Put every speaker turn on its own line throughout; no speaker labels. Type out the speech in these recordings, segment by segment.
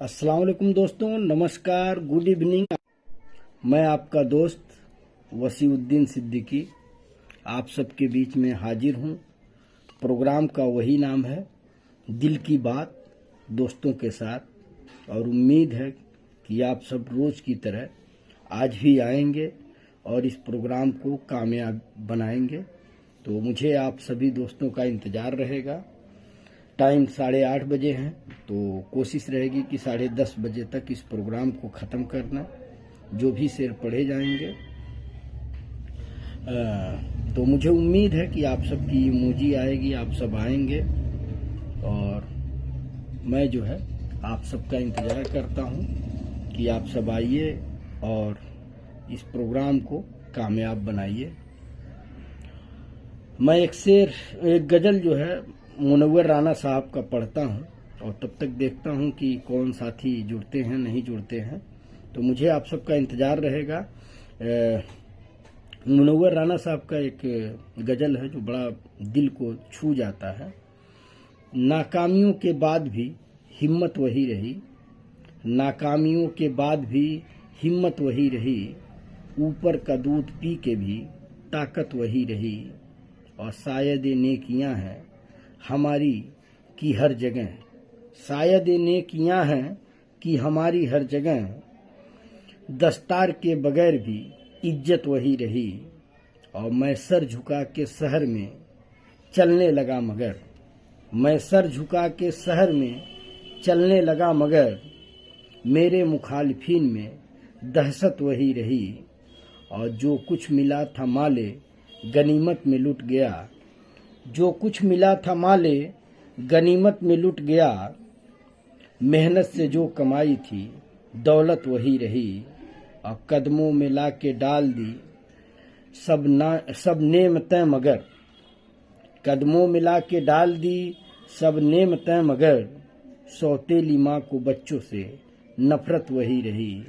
अस्सलाम वालेकुम दोस्तों, नमस्कार, गुड इवनिंग। मैं आपका दोस्त वसीउद्दीन सिद्दीकी आप सबके बीच में हाजिर हूँ। प्रोग्राम का वही नाम है, दिल की बात दोस्तों के साथ, और उम्मीद है कि आप सब रोज़ की तरह आज भी आएंगे और इस प्रोग्राम को कामयाब बनाएंगे। तो मुझे आप सभी दोस्तों का इंतज़ार रहेगा। टाइम 8:30 बजे है, तो कोशिश रहेगी कि 10:30 बजे तक इस प्रोग्राम को ख़त्म करना। जो भी शेर पढ़े जाएंगे, तो मुझे उम्मीद है कि आप सबकी इमोजी आएगी, आप सब आएंगे, और मैं जो है आप सबका इंतज़ार करता हूँ कि आप सब आइए और इस प्रोग्राम को कामयाब बनाइए। मैं एक गज़ल जो है मुनव्वर राना साहब का पढ़ता हूँ, और तब तक देखता हूँ कि कौन साथी जुड़ते हैं नहीं जुड़ते हैं। तो मुझे आप सबका इंतज़ार रहेगा। मुनव्वर राना साहब का एक गज़ल है जो बड़ा दिल को छू जाता है। नाकामियों के बाद भी हिम्मत वही रही, नाकामियों के बाद भी हिम्मत वही रही, ऊपर का दूध पी के भी ताकत वही रही, और शायद ये नेकियां हैं हमारी की हर जगह, शायद ये नेकियां हैं कि हमारी हर जगह, दस्तार के बगैर भी इज्जत वही रही, और मैं सर झुका के शहर में चलने लगा मगर, मैं सर झुका के शहर में चलने लगा मगर, मेरे मुखालिफिन में दहशत वही रही, और जो कुछ मिला था माले गनीमत में लुट गया, जो कुछ मिला था माले गनीमत में लुट गया, मेहनत से जो कमाई थी दौलत वही रही, और कदमों में ला के डाल दी सब नेमतें मगर, कदमों में ला के डाल दी सब नेमतें मगर, सौतेली माँ को बच्चों से नफरत वही रही,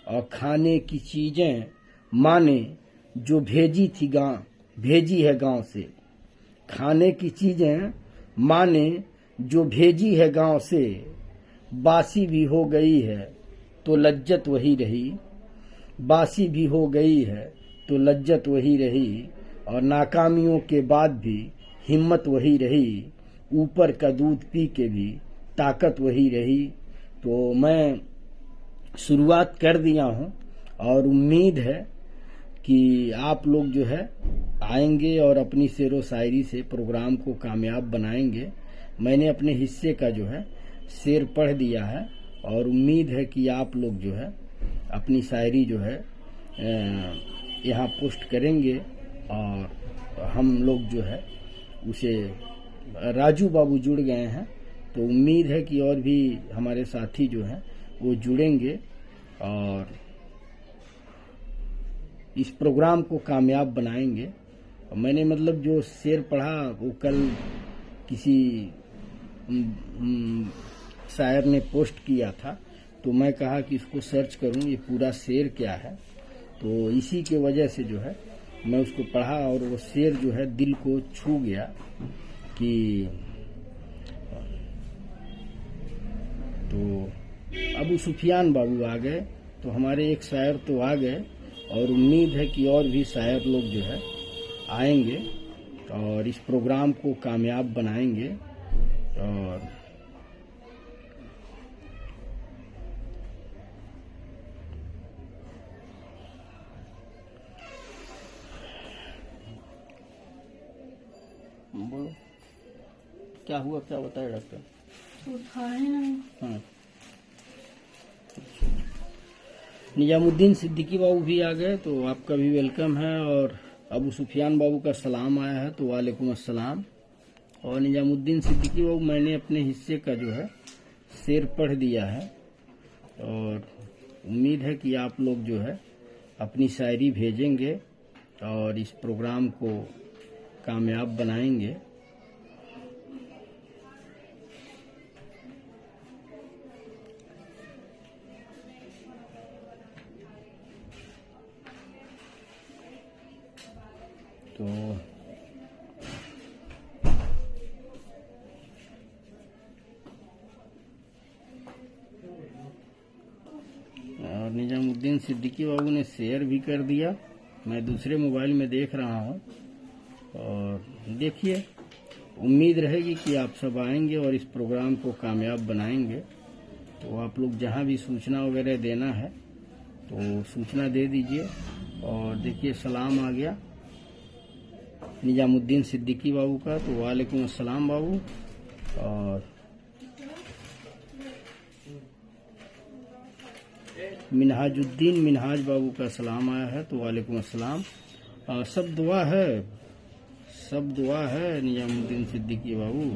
और खाने की चीजें माँ ने जो भेजी है गांव से, खाने की चीजें माँ ने जो भेजी है गांव से, बासी भी हो गई है तो लज्जत वही रही, बासी भी हो गई है तो लज्जत वही रही, और नाकामियों के बाद भी हिम्मत वही रही, ऊपर का दूध पी के भी ताकत वही रही। तो मैं शुरुआत कर दिया हूँ, और उम्मीद है कि आप लोग जो है आएंगे और अपनी शेरो शायरी से प्रोग्राम को कामयाब बनाएंगे। मैंने अपने हिस्से का जो है शेर पढ़ दिया है, और उम्मीद है कि आप लोग जो है अपनी शायरी जो है यहाँ पोस्ट करेंगे, और हम लोग जो है उसे, राजू बाबू जुड़ गए हैं, तो उम्मीद है कि और भी हमारे साथी जो हैं वो जुड़ेंगे और इस प्रोग्राम को कामयाब बनाएंगे। और मैंने मतलब जो शेर पढ़ा वो कल किसी शायर ने पोस्ट किया था, तो मैं कहा कि इसको सर्च करूं ये पूरा शेर क्या है, तो इसी के वजह से जो है मैं उसको पढ़ा, और वो शेर जो है दिल को छू गया कि तो अबू सुफियान बाबू आ गए, तो हमारे एक शायर तो आ गए, और उम्मीद है कि और भी शायर लोग जो है आएंगे और इस प्रोग्राम को कामयाब बनाएंगे। और बोलो क्या हुआ, क्या बताया डॉक्टर?
उठाए नहीं।
हाँ, निजामुद्दीन सिद्दीकी बाबू भी आ गए, तो आपका भी वेलकम है, और अबू सुफियान बाबू का सलाम आया है, तो वालेकुम अस्सलाम। और निजामुद्दीन सिद्दीकी बाबू, मैंने अपने हिस्से का जो है शेर पढ़ दिया है, और उम्मीद है कि आप लोग जो है अपनी शायरी भेजेंगे और इस प्रोग्राम को कामयाब बनाएंगे। तो निजामुद्दीन सिद्दीकी बाबू ने शेयर भी कर दिया। मैं दूसरे मोबाइल में देख रहा हूँ और देखिए, उम्मीद रहेगी कि आप सब आएंगे और इस प्रोग्राम को कामयाब बनाएंगे। तो आप लोग जहाँ भी सूचना वगैरह देना है तो सूचना दे दीजिए। और देखिए, सलाम आ गया निजामुद्दीन सिद्दीकी बाबू का, तो वालेकुम अस्सलाम बाबू। और मिनहाजुद्दीन मिनहाज बाबू का सलाम आया है, तो वालेकुम अस्सलाम। सब दुआ है निजामुद्दीन सिद्दीकी बाबू।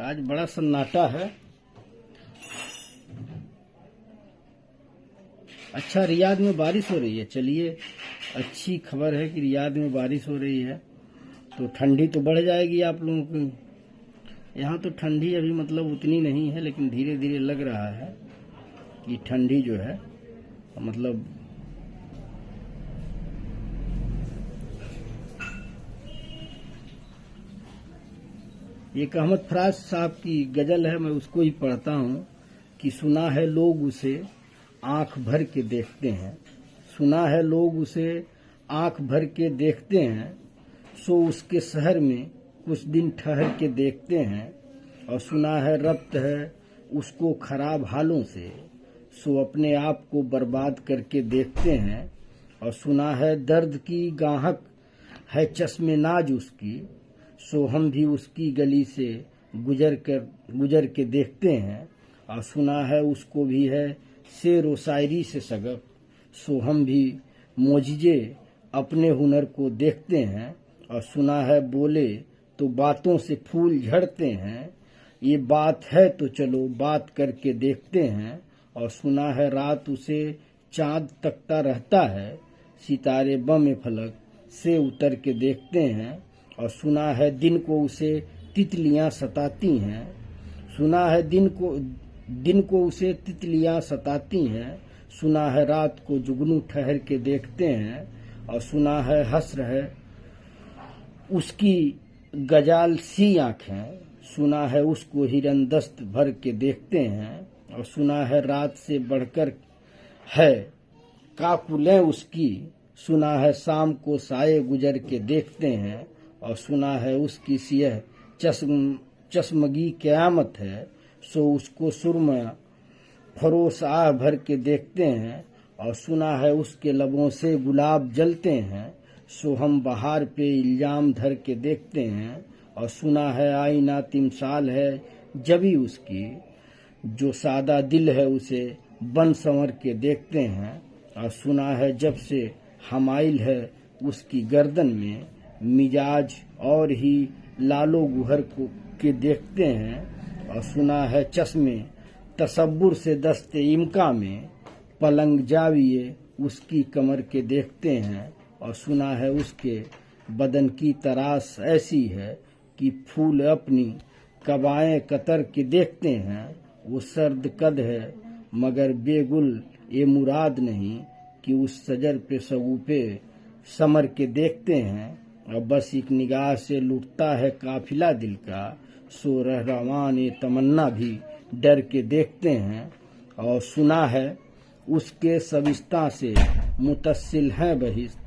आज बड़ा सन्नाटा है। अच्छा, रियाद में बारिश हो रही है। चलिए, अच्छी खबर है कि रियाद में बारिश हो रही है, तो ठंडी तो बढ़ जाएगी आप लोगों की। यहाँ तो ठंडी अभी मतलब उतनी नहीं है, लेकिन धीरे धीरे लग रहा है कि ठंडी जो है मतलब एक अहमद फराज साहब की गजल है, मैं उसको ही पढ़ता हूँ कि सुना है लोग उसे आंख भर के देखते हैं, सुना है लोग उसे आंख भर के देखते हैं, सो उसके शहर में कुछ दिन ठहर के देखते हैं। और सुना है रब्त है उसको खराब हालों से, सो अपने आप को बर्बाद करके देखते हैं। और सुना है दर्द की गाहक है चश्मे नाज उसकी, सो हम भी उसकी गली से गुजर के देखते हैं। और सुना है उसको भी है शेर व शायरी से शगफ, सो हम भी मोजिजे अपने हुनर को देखते हैं। और सुना है बोले तो बातों से फूल झड़ते हैं, ये बात है तो चलो बात करके देखते हैं। और सुना है रात उसे चांद तकता रहता है, सितारे बम फलक से उतर के देखते हैं। और सुना है दिन को उसे तितलियां सताती हैं, सुना है दिन को उसे तितलियां सताती हैं। सुना है रात को जुगनू ठहर के देखते हैं। और सुना है हस्र है उसकी गजाल सी आंखें, सुना है उसको हिरनदस्त भर के देखते हैं। और सुना है रात से बढ़कर है काकुलें उसकी, सुना है शाम को साए गुजर के देखते हैं। और सुना है उसकी सियह चश्मगी क़यामत है, सो उसको सुरमा फरोश आह भर के देखते हैं। और सुना है उसके लबों से गुलाब जलते हैं, सो हम बहार पे इल्जाम धर के देखते हैं। और सुना है आईना तिमसाल है जबी उसकी, जो सादा दिल है उसे बन संवर के देखते हैं। और सुना है जब से हमाइल है उसकी गर्दन में, मिजाज और ही लालो गुहर को के देखते हैं। और सुना है चश्मे तसब्बुर से दस्ते इमका में, पलंग जाविए उसकी कमर के देखते हैं। और सुना है उसके बदन की तराश ऐसी है कि फूल अपनी कबाएं कतर के देखते हैं। वो सर्द कद है मगर बेगुल ये मुराद नहीं, कि उस सजर पे सगुफे समर के देखते हैं। और बस एक निगाह से लुटता है काफिला दिल का, सो रहरवान ये तमन्ना भी डर के देखते हैं। और सुना है उसके सविस्ता से मुतस्सिल है बहिश्त,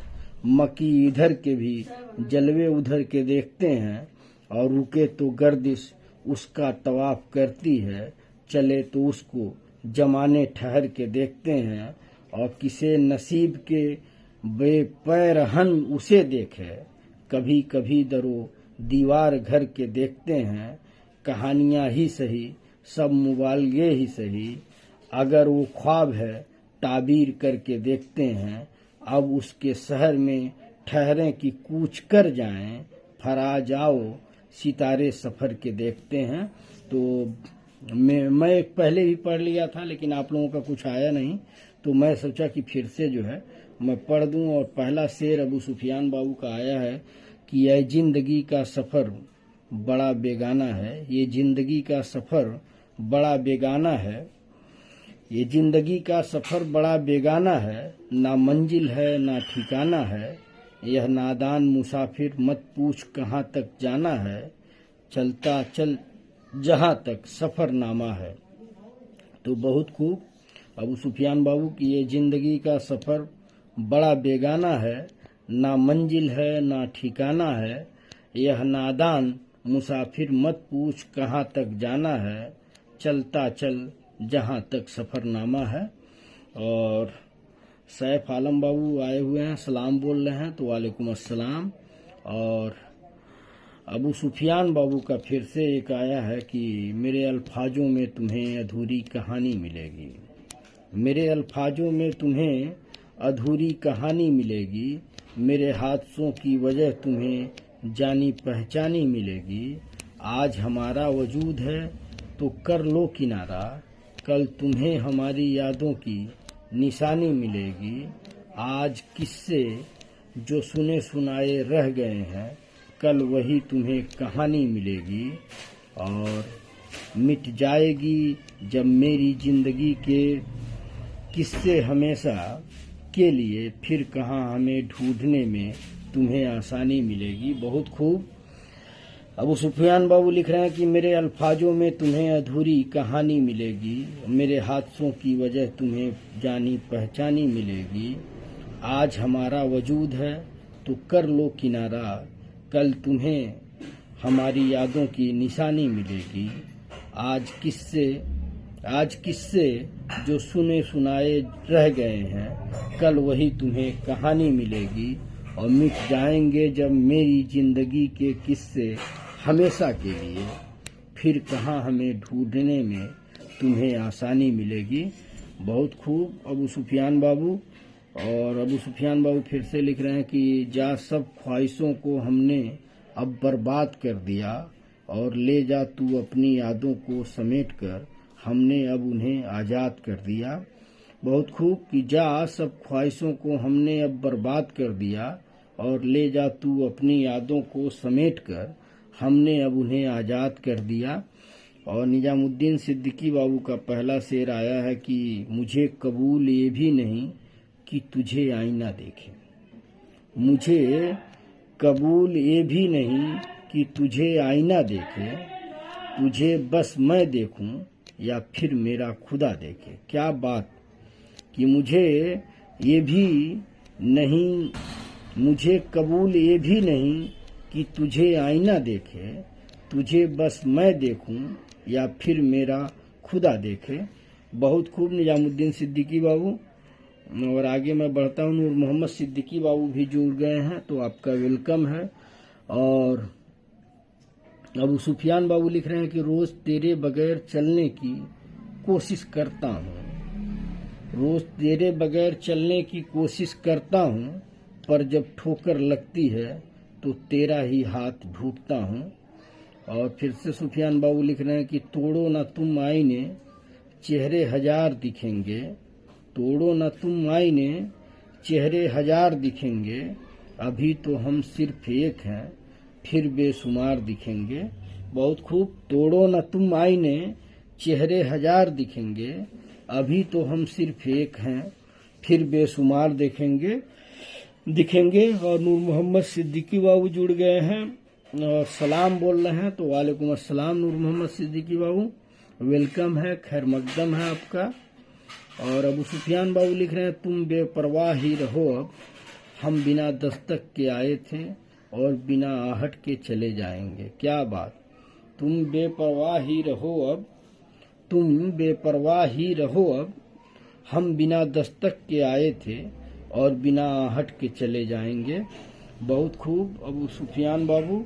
मकी इधर के भी जलवे उधर के देखते हैं। और रुके तो गर्दिश उसका तवाफ करती है, चले तो उसको जमाने ठहर के देखते हैं। और किसे नसीब के बेपैरहन उसे देखे, कभी कभी दरो दीवार घर के देखते हैं। कहानियां ही सही सब मुबालगे ही सही, अगर वो ख्वाब है ताबीर करके देखते हैं। अब उसके शहर में ठहरें कि कूच कर जाएं, फराज आओ सितारे सफर के देखते हैं। तो मैं पहले भी पढ़ लिया था, लेकिन आप लोगों का कुछ आया नहीं, तो मैं सोचा कि फिर से जो है मैं पढ़ दूं। और पहला शेर अबू सुफियान बाबू का आया है कि यह जिंदगी का सफर बड़ा बेगाना है, ये जिंदगी का सफर बड़ा बेगाना है, ये जिंदगी का सफर बड़ा बेगाना है, ना मंजिल है ना ठिकाना है, यह नादान मुसाफिर मत पूछ कहाँ तक जाना है, चलता चल जहाँ तक सफरनामा है। तो बहुत खूब अबू सुफियान बाबू की ये जिंदगी का सफर बड़ा बेगाना है, ना मंजिल है ना ठिकाना है, यह नादान मुसाफिर मत पूछ कहाँ तक जाना है, चलता चल जहाँ तक सफरनामा है। और सैफ आलम बाबू आए हुए हैं, सलाम बोल रहे हैं, तो वालेकुम अस्सलाम। और अबू सुफियान बाबू का फिर से एक आया है कि मेरे अल्फाजों में तुम्हें अधूरी कहानी मिलेगी, मेरे अल्फाजों में तुम्हें अधूरी कहानी मिलेगी, मेरे हादसों की वजह तुम्हें जानी पहचानी मिलेगी, आज हमारा वजूद है तो कर लो किनारा, कल तुम्हें हमारी यादों की निशानी मिलेगी, आज किस्से जो सुने सुनाए रह गए हैं, कल वही तुम्हें कहानी मिलेगी, और मिट जाएगी जब मेरी जिंदगी के किस्से हमेशा के लिए, फिर कहाँ हमें ढूंढने में तुम्हें आसानी मिलेगी। बहुत खूब अबू सुफियान बाबू लिख रहे हैं कि मेरे अल्फाजों में तुम्हें अधूरी कहानी मिलेगी, मेरे हादसों की वजह तुम्हें जानी पहचानी मिलेगी, आज हमारा वजूद है तो कर लो किनारा, कल तुम्हें हमारी यादों की निशानी मिलेगी, आज किस्से जो सुने सुनाए रह गए हैं, कल वही तुम्हें कहानी मिलेगी, और मिट जाएंगे जब मेरी जिंदगी के किस्से हमेशा के लिए, फिर कहाँ हमें ढूंढने में तुम्हें आसानी मिलेगी। बहुत खूब अबू सुफियान बाबू। और अबू सुफियान बाबू फिर से लिख रहे हैं कि जा सब ख्वाहिशों को हमने अब बर्बाद कर दिया, और ले जा तू अपनी यादों को समेट कर, हमने अब उन्हें आज़ाद कर दिया। बहुत खूब कि जा सब ख्वाहिशों को हमने अब बर्बाद कर दिया, और ले जा तू अपनी यादों को समेट कर, हमने अब उन्हें आज़ाद कर दिया। और निजामुद्दीन सिद्दीकी बाबू का पहला शेर आया है कि मुझे कबूल ये भी नहीं कि तुझे आईना देखे, मुझे कबूल ये भी नहीं कि तुझे आईना देखे, तुझे बस मैं देखूं या फिर मेरा खुदा देखे। क्या बात कि मुझे ये भी नहीं, मुझे कबूल ये भी नहीं कि तुझे आईना देखे, तुझे बस मैं देखूं या फिर मेरा खुदा देखे। बहुत खूब निजामुद्दीन सिद्दीकी बाबू। और आगे मैं बढ़ता हूँ, नूर मोहम्मद सिद्दीकी बाबू भी जुड़ गए हैं, तो आपका वेलकम है। और अबू सुफियान बाबू लिख रहे हैं कि रोज तेरे बगैर चलने की कोशिश करता हूँ, रोज तेरे बगैर चलने की कोशिश करता हूँ, पर जब ठोकर लगती है तो तेरा ही हाथ ढूंढता हूँ। और फिर से सुफियान बाबू लिख रहे हैं कि तोड़ो ना तुम आईने, चेहरे हजार दिखेंगे, तोड़ो ना तुम आईने, चेहरे हजार दिखेंगे, अभी तो हम सिर्फ एक हैं, फिर बेशुमार दिखेंगे। बहुत खूब। तोड़ो ना तुम आईने, चेहरे हजार दिखेंगे, अभी तो हम सिर्फ एक हैं, फिर बेशुमार दिखेंगे। और नूर मोहम्मद सिद्दीकी बाबू जुड़ गए हैं और सलाम बोल रहे हैं, तो वालेकुम अस्सलाम नूर मोहम्मद सिद्दीकी बाबू, वेलकम है, खैर मकदम है आपका। और अबू सुफियान बाबू लिख रहे हैं तुम बेपरवाह ही रहो अब, हम बिना दस्तक के आए थे और बिना आहट के चले जाएंगे। क्या बात, तुम बेपरवाह ही रहो अब, तुम बेपरवाह ही रहो अब, हम बिना दस्तक के आए थे और बिना आहट के चले जाएंगे। बहुत खूब अबू सुफियान बाबू।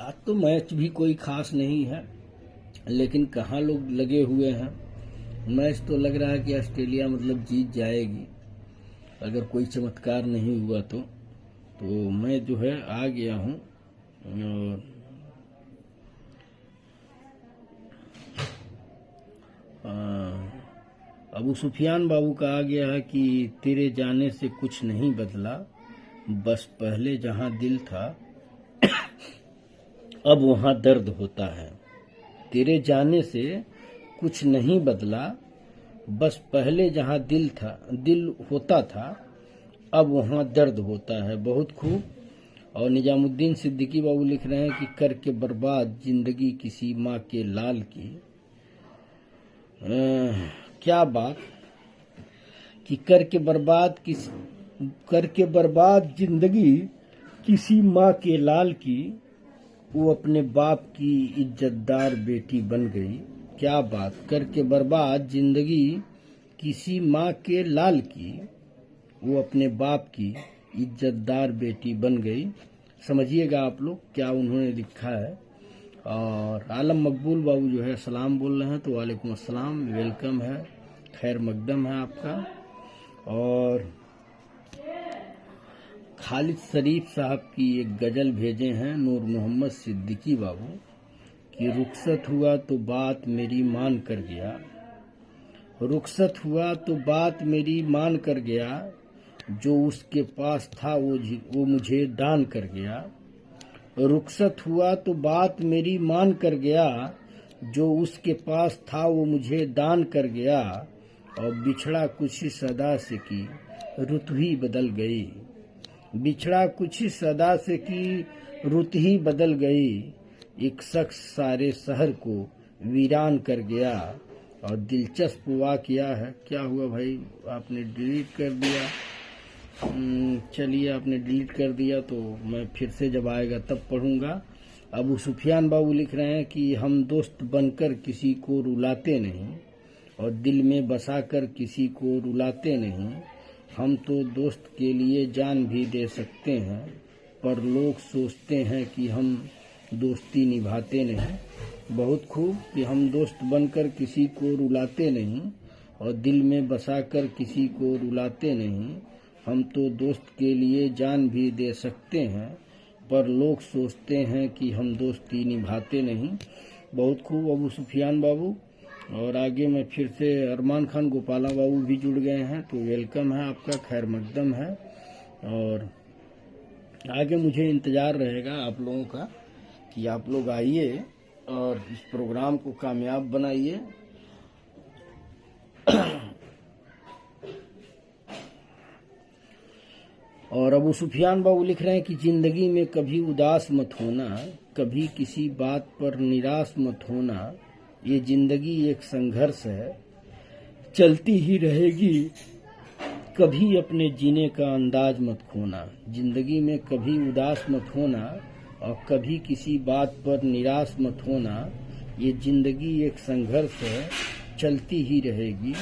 आज तो मैच भी कोई खास नहीं है, लेकिन कहाँ लोग लगे हुए हैं। मैच तो लग रहा है कि ऑस्ट्रेलिया मतलब जीत जाएगी, अगर कोई चमत्कार नहीं हुआ तो मैं जो है आ गया हूँ। और अबू सुफियान बाबू का आ गया है कि तेरे जाने से कुछ नहीं बदला, बस पहले जहां दिल था अब वहां दर्द होता है। तेरे जाने से कुछ नहीं बदला, बस पहले जहां दिल होता था अब वहां दर्द होता है। बहुत खूब। और निजामुद्दीन सिद्दीकी बाबू लिख रहे हैं कि करके बर्बाद जिंदगी किसी माँ के लाल की। क्या बात कि करके बर्बाद जिंदगी किसी माँ के लाल की, वो अपने बाप की इज्जतदार बेटी बन गई। क्या बात, करके बर्बाद जिंदगी किसी माँ के लाल की, वो अपने बाप की इज्जतदार बेटी बन गई। समझिएगा आप लोग क्या उन्होंने लिखा है। और आलम मकबूल बाबू जो है सलाम बोल रहे हैं, तो वालेकुम अस्सलाम, वेलकम है, खैर मकदम है आपका। और खालिद शरीफ साहब की एक गजल भेजे हैं नूर मोहम्मद सिद्दीकी बाबू कि रुखसत हुआ तो बात मेरी मान कर गया, रुखसत हुआ तो बात मेरी मान कर गया, जो उसके पास था वो मुझे दान कर गया। रुखसत हुआ तो बात मेरी मान कर गया, जो उसके पास था वो मुझे दान कर गया। और बिछड़ा कुछ ही सदा से की रुत ही बदल गई, बिछड़ा कुछ ही सदा से की रुत ही बदल गई। एक शख्स सारे शहर को वीरान कर गया। और दिलचस्प वाकया है। क्या हुआ भाई, आपने डिलीट कर दिया? चलिए, आपने डिलीट कर दिया तो मैं फिर से जब आएगा तब पढ़ूंगा। अबू सुफियान बाबू लिख रहे हैं कि हम दोस्त बनकर किसी को रुलाते नहीं, और दिल में बसाकर किसी को रुलाते नहीं। हम तो दोस्त के लिए जान भी दे सकते हैं, पर लोग सोचते हैं कि हम दोस्ती निभाते नहीं। बहुत खूब कि हम दोस्त बनकर किसी को रुलाते नहीं, और दिल में बसाकर किसी को रुलाते नहीं। हम तो दोस्त के लिए जान भी दे सकते हैं, पर लोग सोचते हैं कि हम दोस्ती निभाते नहीं। बहुत खूब अबू सुफियान बाबू। और आगे मैं फिर से अरमान खान गोपाला बाबू भी जुड़ गए हैं, तो वेलकम है आपका, खैर मकदम है। और आगे मुझे इंतज़ार रहेगा आप लोगों का कि आप लोग आइए और इस प्रोग्राम को कामयाब बनाइए। और अबू सुफियान बाबू लिख रहे हैं कि जिंदगी में कभी उदास मत होना, कभी किसी बात पर निराश मत होना। ये जिंदगी एक संघर्ष है, चलती ही रहेगी, कभी अपने जीने का अंदाज मत खोना। जिंदगी में कभी उदास मत होना और कभी किसी बात पर निराश मत होना। ये जिंदगी एक संघर्ष है, चलती ही रहेगी,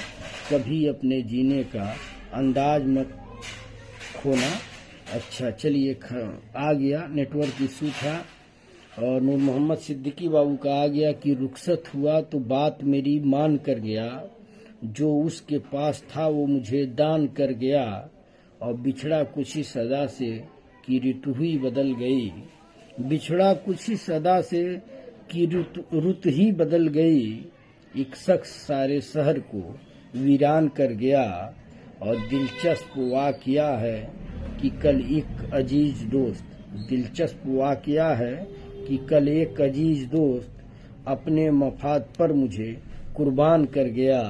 कभी अपने जीने का अंदाज मत खोना। अच्छा चलिए, आ गया, नेटवर्क इशू था। और नूर मोहम्मद सिद्दीकी बाबू का आ गया कि रुखसत हुआ तो बात मेरी मान कर गया, जो उसके पास था वो मुझे दान कर गया। और बिछड़ा कुछ ही सदा से कि ऋतु ही बदल गई, बिछड़ा कुछ ही सदा से कि रुत ही बदल गई। एक शख्स सारे शहर को वीरान कर गया। और दिलचस्प वाकया है कि कल एक अजीज दोस्त, दिलचस्प वाकया है कि कल एक अजीज दोस्त अपने मफाद पर मुझे कुर्बान कर गया।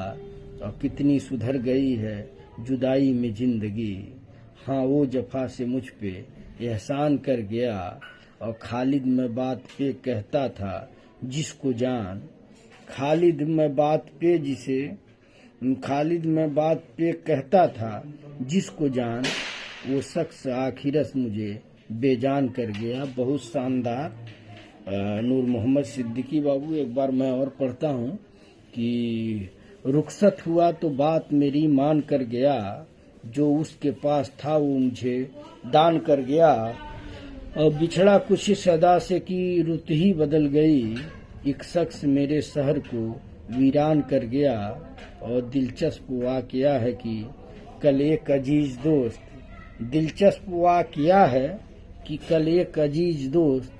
और कितनी सुधर गई है जुदाई में जिंदगी, हाँ वो जफा से मुझ पे एहसान कर गया। और खालिद मैं बात पे कहता था जिसको जान, खालिद मैं बात पे कहता था जिसको जान, वो शख्स आखिरस मुझे बेजान कर गया। बहुत शानदार नूर मोहम्मद सिद्दीकी बाबू। एक बार मैं और पढ़ता हूँ कि रुखसत हुआ तो बात मेरी मान कर गया, जो उसके पास था वो मुझे दान कर गया। और बिछड़ा कुछ सदा से की रुत ही बदल गई। एक शख्स मेरे शहर को वीरान कर गया। और दिलचस्प वाकया है कि कल एक अजीज दोस्त, दिलचस्प वाकया है कि कल एक अजीज दोस्त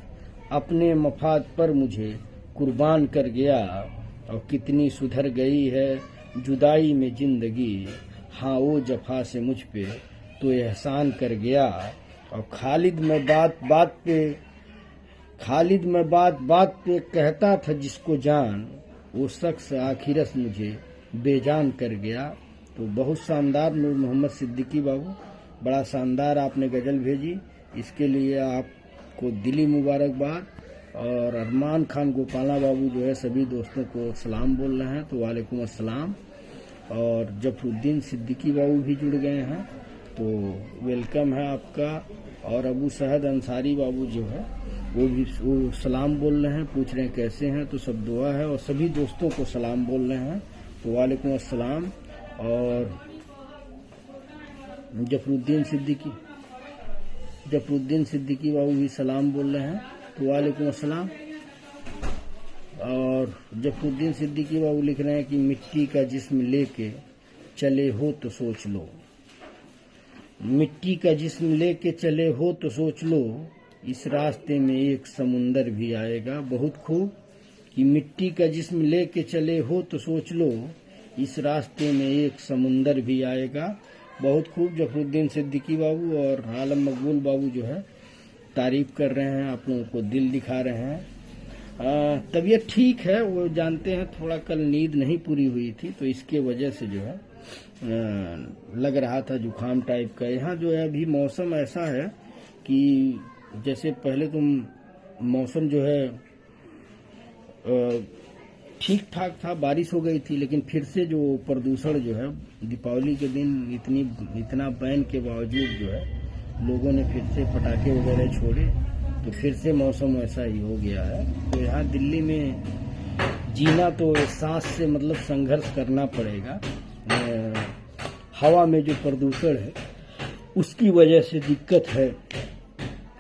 अपने मफाद पर मुझे कुर्बान कर गया। और कितनी सुधर गई है जुदाई में जिंदगी, हाँ वो जफा से मुझ पे तो एहसान कर गया। और खालिद में बात बात पे कहता था जिसको जान, वो शख्स आखिरस मुझे बेजान कर गया। तो बहुत शानदार नूर मोहम्मद सिद्दीकी बाबू, बड़ा शानदार आपने गजल भेजी, इसके लिए आपको दिली मुबारकबाद। और अरमान खान गोपाला बाबू जो है सभी दोस्तों को सलाम बोल रहे हैं, तो वालेकुम अस्सलाम। और जफरुद्दीन सिद्दीकी बाबू भी जुड़ गए हैं, तो वेलकम है आपका। और अबू सहद अंसारी बाबू जो है वो सलाम बोल रहे हैं, पूछ रहे हैं कैसे हैं, तो सब दुआ है। और सभी दोस्तों को सलाम बोल रहे हैं, तो वालेकुम अस्सलाम। और जफरुद्दीन सिद्दीकी बाबू भी सलाम बोल रहे हैं, तो वालेकुम अस्सलाम। और जफरुद्दीन सिद्दीकी बाबू लिख रहे हैं कि मिट्टी का जिस्म लेके चले हो तो सोच लो, मिट्टी का जिस्म लेके चले हो तो सोच लो, इस रास्ते में एक समुंदर भी आएगा। बहुत खूब कि मिट्टी का जिस्म लेके चले हो तो सोच लो, इस रास्ते में एक समुंदर भी आएगा। बहुत खूब जफरुद्दीन सिद्दीकी बाबू। और आलम मकबूल बाबू जो है तारीफ कर रहे हैं, आप लोगों को दिल दिखा रहे हैं। तबीयत ठीक है, वो जानते हैं थोड़ा कल नींद नहीं पूरी हुई थी, तो इसके वजह से जो है लग रहा था जुकाम टाइप का। यहाँ जो है अभी मौसम ऐसा है कि जैसे पहले तो मौसम जो है ठीक ठाक था, बारिश हो गई थी, लेकिन फिर से जो प्रदूषण जो है दीपावली के दिन इतना बैन के बावजूद जो है लोगों ने फिर से पटाखे वगैरह छोड़े, तो फिर से मौसम ऐसा ही हो गया है। तो यहाँ दिल्ली में जीना तो सांस से मतलब संघर्ष करना पड़ेगा। हवा में जो प्रदूषण है उसकी वजह से दिक्कत है।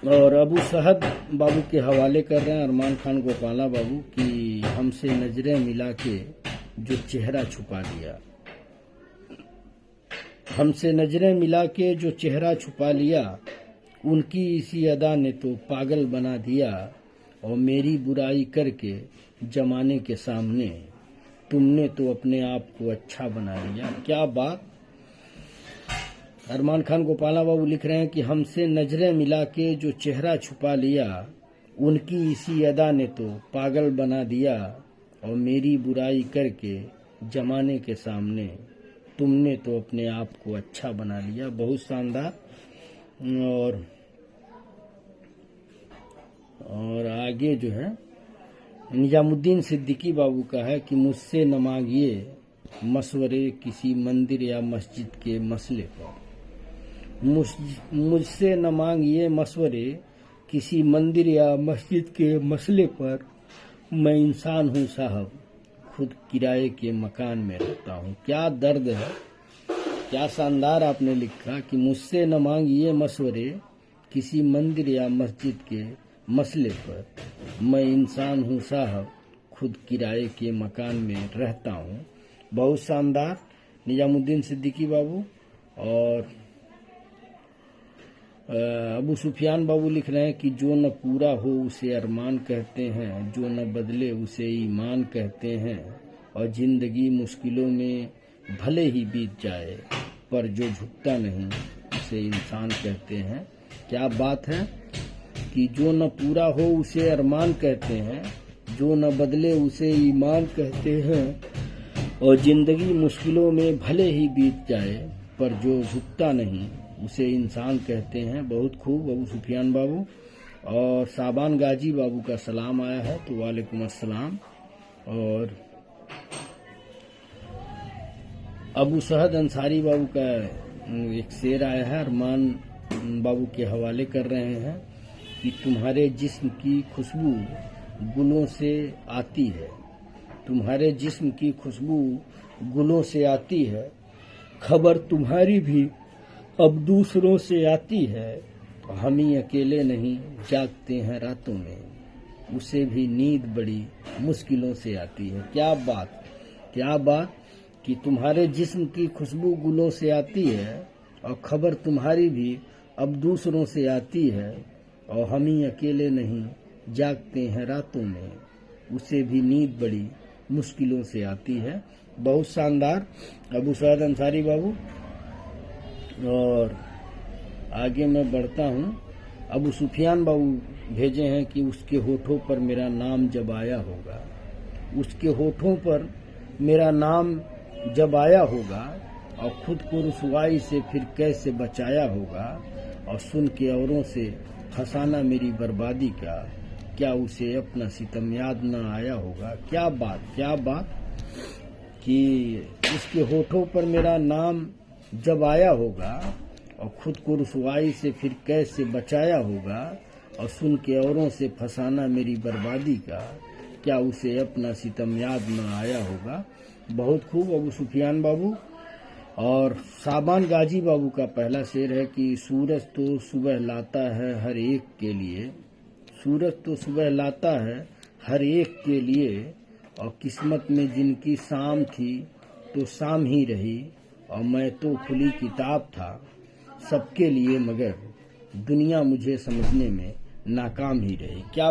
और अबू सहद बाबू के हवाले कर रहे हैं अरमान खान गोपाला बाबू कि हमसे नजरें मिला के जो चेहरा छुपा लिया, हमसे नजरें मिला के जो चेहरा छुपा लिया, उनकी इसी अदा ने तो पागल बना दिया। और मेरी बुराई करके जमाने के सामने तुमने तो अपने आप को अच्छा बना लिया। क्या बात। अरमान खान गोपाला बाबू लिख रहे हैं कि हमसे नजरें मिला के जो चेहरा छुपा लिया, उनकी इसी अदा ने तो पागल बना दिया। और मेरी बुराई करके जमाने के सामने तुमने तो अपने आप को अच्छा बना लिया। बहुत शानदार। और आगे जो है निजामुद्दीन सिद्दीकी बाबू का है कि मुझसे न मांगिए मशवरे किसी मंदिर या मस्जिद के मसले पर, मुझसे न मांगिए मशवरे किसी मंदिर या मस्जिद के मसले पर, मैं इंसान हूँ साहब, खुद किराए के मकान में रहता हूँ। क्या दर्द है, क्या शानदार आपने लिखा कि मुझसे न मांगिए मशवरे किसी मंदिर या मस्जिद के मसले पर, मैं इंसान हूँ साहब, खुद किराए के मकान में रहता हूँ। बहुत शानदार निजामुद्दीन सिद्दीकी बाबू। और अबू सुफियान बाबू लिख रहे हैं कि जो न पूरा हो उसे अरमान कहते हैं, जो न बदले उसे ईमान कहते हैं। और जिंदगी मुश्किलों में भले ही बीत जाए, पर जो झुकता नहीं उसे इंसान कहते हैं। क्या बात है कि जो न पूरा हो उसे अरमान कहते हैं, जो न बदले उसे ईमान कहते हैं। और जिंदगी मुश्किलों में भले ही बीत जाए, पर जो झुकता नहीं उसे इंसान कहते हैं। बहुत खूब अबू सुफियान बाबू। और साबान गाजी बाबू का सलाम आया है, तो वालेकुम अस्सलाम। और अबू सहद अंसारी बाबू का एक शेर आया है, अरमान बाबू के हवाले कर रहे हैं कि तुम्हारे जिस्म की खुशबू गुलों से आती है, तुम्हारे जिस्म की खुशबू गुलों से आती है, खबर तुम्हारी भी अब दूसरों से आती है। हम ही अकेले नहीं जागते हैं रातों में, उसे भी नींद बड़ी मुश्किलों से आती है। क्या बात। क्या बात कि तुम्हारे जिस्म की खुशबू गुलों से आती है और खबर तुम्हारी भी अब दूसरों से आती है, और हम ही अकेले नहीं जागते हैं रातों में, उसे भी नींद बड़ी मुश्किलों से आती है। बहुत शानदार अबू सईद अंसारी बाबू। और आगे मैं बढ़ता हूँ। अबू सुफियान बाबू भेजे हैं कि उसके होठों पर मेरा नाम जब आया होगा, उसके होठों पर मेरा नाम जब आया होगा, और खुद को रुसवाई से फिर कैसे बचाया होगा, और सुन के औरों से फसाना मेरी बर्बादी का, क्या उसे अपना सितम याद न आया होगा। क्या बात कि उसके होठों पर मेरा नाम जब आया होगा, और खुद को रुसवाई से फिर कैसे बचाया होगा, और सुन के औरों से फसाना मेरी बर्बादी का, क्या उसे अपना सितम याद न आया होगा। बहुत खूब अबू सुफियान बाबू। और साबान गाजी बाबू का पहला शेर है कि सूरज तो सुबह लाता है हर एक के लिए, सूरज तो सुबह लाता है हर एक के लिए, और किस्मत में जिनकी शाम थी तो शाम ही रही, और मैं तो खुली किताब था सबके लिए, मगर दुनिया मुझे समझने में नाकाम ही रही। क्या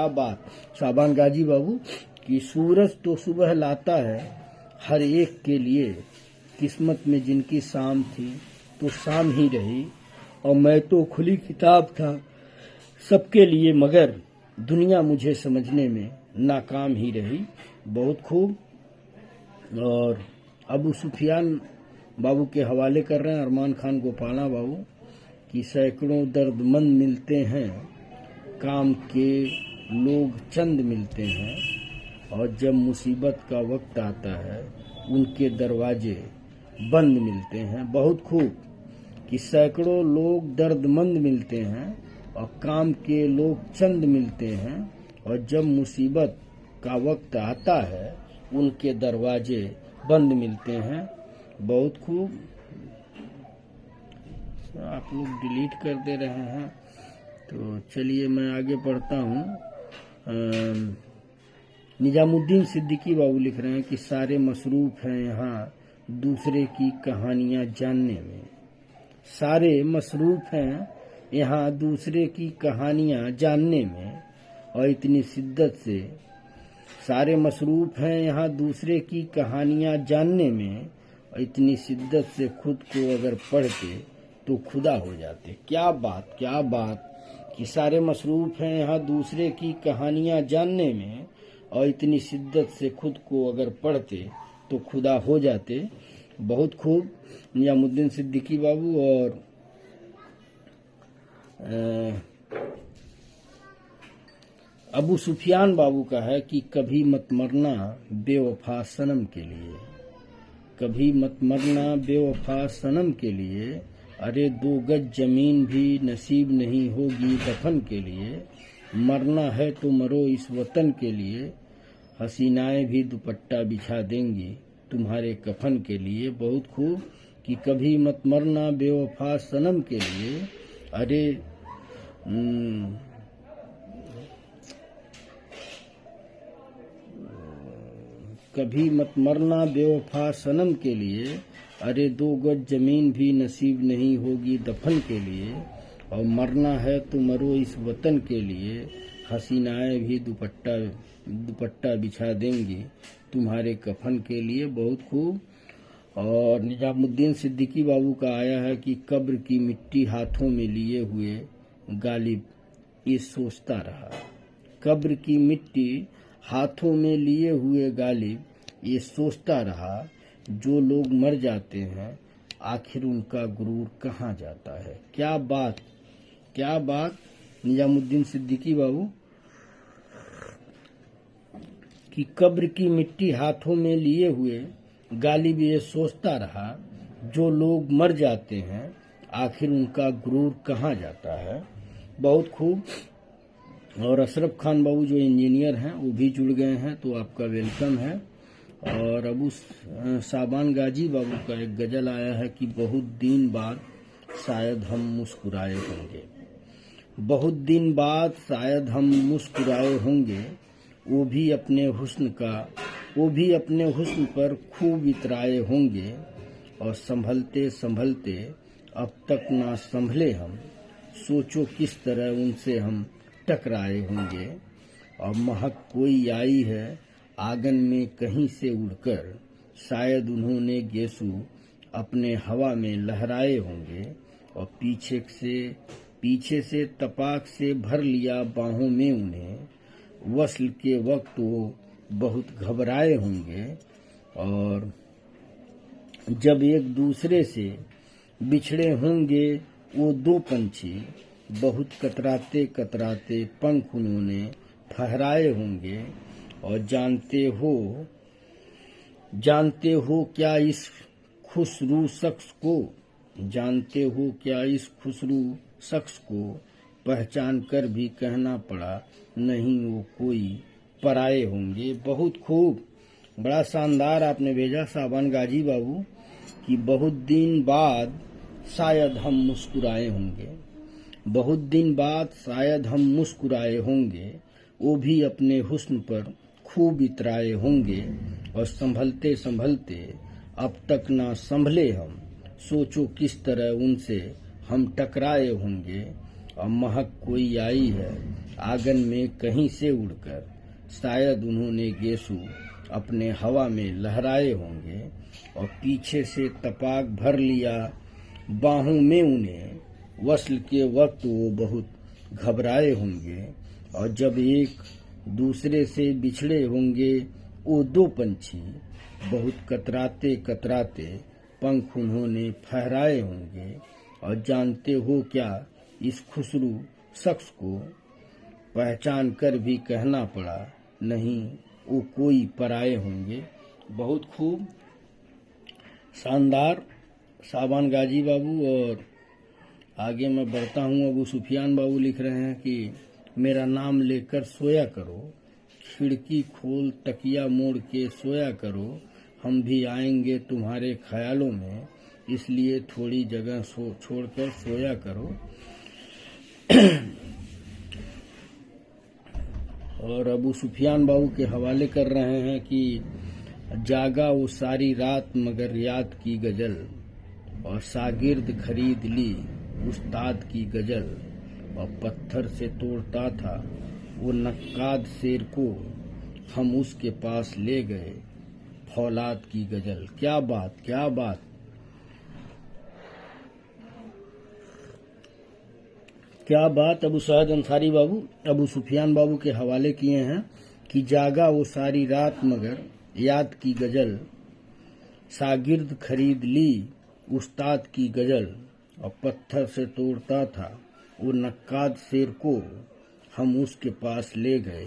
बात साबान गाजी बाबू कि सूरज तो सुबह लाता है हर एक के लिए, किस्मत में जिनकी शाम थी तो शाम ही रही, और मैं तो खुली किताब था सबके लिए, मगर दुनिया मुझे समझने में नाकाम ही रही। बहुत खूब। और अबू सुफियान बाबू के हवाले कर रहे हैं अरमान खान गोपाला बाबू कि सैकड़ों दर्दमंद मिलते हैं, काम के लोग चंद मिलते हैं, और जब मुसीबत का वक्त आता है उनके दरवाजे बंद मिलते हैं। बहुत खूब कि सैकड़ों लोग दर्दमंद मिलते हैं और काम के लोग चंद मिलते हैं, और जब मुसीबत का वक्त आता है उनके दरवाजे बंद मिलते हैं। बहुत खूब। आप लोग डिलीट कर दे रहे हैं, तो चलिए मैं आगे पढ़ता हूँ। निजामुद्दीन सिद्दीकी बाबू लिख रहे हैं कि सारे मसरूफ हैं यहाँ दूसरे की कहानियाँ जानने में, सारे मसरूफ हैं यहाँ दूसरे की कहानियाँ जानने में, और इतनी शिद्दत से सारे मसरूफ हैं यहाँ दूसरे की कहानियाँ जानने में, और इतनी शिद्दत से खुद को अगर पढ़ते तो खुदा हो जाते। क्या बात कि सारे मसरूफ हैं यहाँ दूसरे की कहानियाँ जानने में, और इतनी शिद्दत से खुद को अगर पढ़ते तो खुदा हो जाते। बहुत खूब निजामुद्दीन सिद्दीकी बाबू। और अबू सुफियान बाबू का है कि कभी मत मरना बेवफा सनम के लिए, कभी मत मरना बेवफा सनम के लिए, अरे 2 गज जमीन भी नसीब नहीं होगी दफन के लिए, मरना है तो मरो इस वतन के लिए, हसीनाएं भी दुपट्टा बिछा देंगी तुम्हारे कफन के लिए। बहुत खूब कि कभी मत मरना बेवफा सनम के लिए, अरे कभी मत मरना बेवफा सनम के लिए, अरे 2 गज जमीन भी नसीब नहीं होगी दफन के लिए, और मरना है तो मरो इस वतन के लिए, हसीनाएं भी दुपट्टा बिछा देंगी तुम्हारे कफन के लिए। बहुत खूब। और निजामुद्दीन सिद्दीकी बाबू का आया है कि कब्र की मिट्टी हाथों में लिए हुए गालिब ये सोचता रहा, कब्र की मिट्टी हाथों में लिए हुए गालिब ये सोचता रहा, जो लोग मर जाते हैं आखिर उनका गुरूर कहाँ जाता है। क्या बात निजामुद्दीन सिद्दीकी बाबू कि कब्र की मिट्टी हाथों में लिए हुए गालिब ये सोचता रहा, जो लोग मर जाते हैं आखिर उनका गुरूर कहाँ जाता है। बहुत खूब। और अशरफ खान बाबू जो इंजीनियर हैं वो भी जुड़ गए हैं, तो आपका वेलकम है। और अबू साबान गाजी बाबू का एक गजल आया है कि बहुत दिन बाद शायद हम मुस्कुराए होंगे, बहुत दिन बाद शायद हम मुस्कुराए होंगे, वो भी अपने हुस्न का वो भी अपने हुस्न पर खूब इतराए होंगे, और संभलते संभलते अब तक ना संभले हम, सोचो किस तरह उनसे हम टकराए होंगे। और महक कोई आई है आंगन में कहीं से उड़कर, शायद उन्होंने गेसू अपने हवा में लहराए होंगे, और पीछे से तपाक से भर लिया बाहों में उन्हें, वस्ल के वक्त वो बहुत घबराए होंगे। और जब एक दूसरे से बिछड़े होंगे वो दो पंछी, बहुत कतराते कतराते पंख उन्होंने फहराए होंगे। और जानते हो क्या इस खुशरू शख्स को पहचान कर भी कहना पड़ा, नहीं वो कोई पराए होंगे। बहुत खूब, बड़ा शानदार आपने भेजा साबान गाजी बाबू कि बहुत दिन बाद शायद हम मुस्कुराए होंगे, बहुत दिन बाद शायद हम मुस्कुराए होंगे, वो भी अपने हुस्न पर खूब इतराए होंगे, और संभलते संभलते अब तक ना संभले हम, सोचो किस तरह उनसे हम टकराए होंगे। और महक कोई आई है आंगन में कहीं से उड़कर, शायद उन्होंने गेसू अपने हवा में लहराए होंगे, और पीछे से तपाक भर लिया बाहों में उन्हें, वस्ल के वक्त वो बहुत घबराए होंगे। और जब एक दूसरे से बिछड़े होंगे वो दो पंछी, बहुत कतराते कतराते पंख उन्होंने फहराए होंगे। और जानते हो क्या इस खुशरू शख्स को पहचान कर भी कहना पड़ा, नहीं वो कोई पराए होंगे। बहुत खूब, शानदार साबान गाजी बाबू। और आगे मैं बढ़ता हूँ। अबू सुफियान बाबू लिख रहे हैं कि मेरा नाम लेकर सोया करो, खिड़की खोल तकिया मोड़ के सोया करो, हम भी आएंगे तुम्हारे ख्यालों में, इसलिए थोड़ी जगह छोड़कर सोया करो। और अबू सुफियान बाबू के हवाले कर रहे हैं कि जागा वो सारी रात मगर याद की गजल, और शागिर्द खरीद ली उस्ताद की गजल, और पत्थर से तोड़ता था वो नक्काद शेर को, हम उसके पास ले गए फौलाद की गजल। क्या बात, क्या बात। क्या बात। अबू सईद अंसारी बाबू अबू सुफियान बाबू के हवाले किए हैं कि जागा वो सारी रात मगर याद की गजल, शागिर्द खरीद ली उस्ताद की गजल, और पत्थर से तोड़ता था वो नक्काद शेर को, हम उसके पास ले गए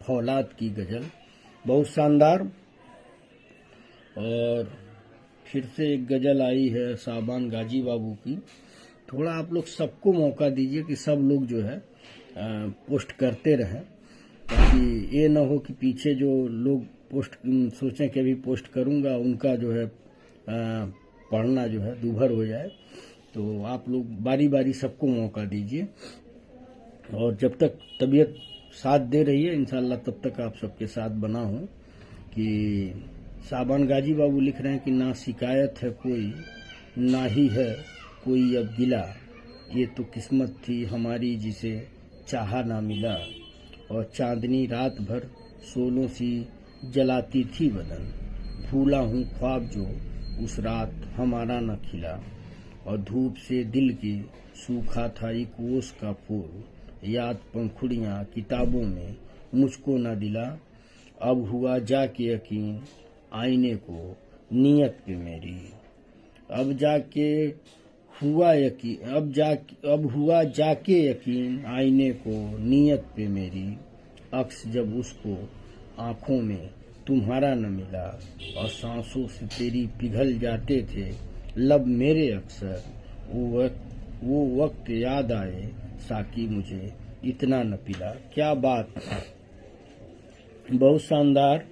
फौलाद की गजल। बहुत शानदार। और फिर से एक गजल आई है साबान गाजी बाबू की। थोड़ा आप लोग सबको मौका दीजिए कि सब लोग जो है पोस्ट करते रहें, ताकि ये ना हो कि पीछे जो लोग पोस्ट सोचें कि अभी पोस्ट करूंगा उनका जो है पढ़ना जो है दूभर हो जाए। तो आप लोग बारी बारी सबको मौका दीजिए, और जब तक तबीयत साथ दे रही है इंशाल्लाह तब तक आप सबके साथ बना हूं। कि साबान गाजी बाबू लिख रहे हैं कि ना शिकायत है कोई, ना ही है कोई अब गिला, ये तो किस्मत थी हमारी जिसे चाहा ना मिला, और चांदनी रात भर सोलों सी जलाती थी बदन, फूला हूँ ख्वाब जो उस रात हमारा न खिला, और धूप से दिल की सूखा था एक ओस का फूल, याद पंखुड़ियाँ किताबों में मुझको न दिला, अब हुआ जाके यकीन आईने को नीयत पे मेरी, अब हुआ जाके यकीन आईने को नीयत पे मेरी, अक्स जब उसको आंखों में तुम्हारा न मिला, और सांसों से तेरी पिघल जाते थे लब मेरे अक्सर, वो वक्त याद आए साकी मुझे इतना न पिला। क्या बात, बहुत शानदार।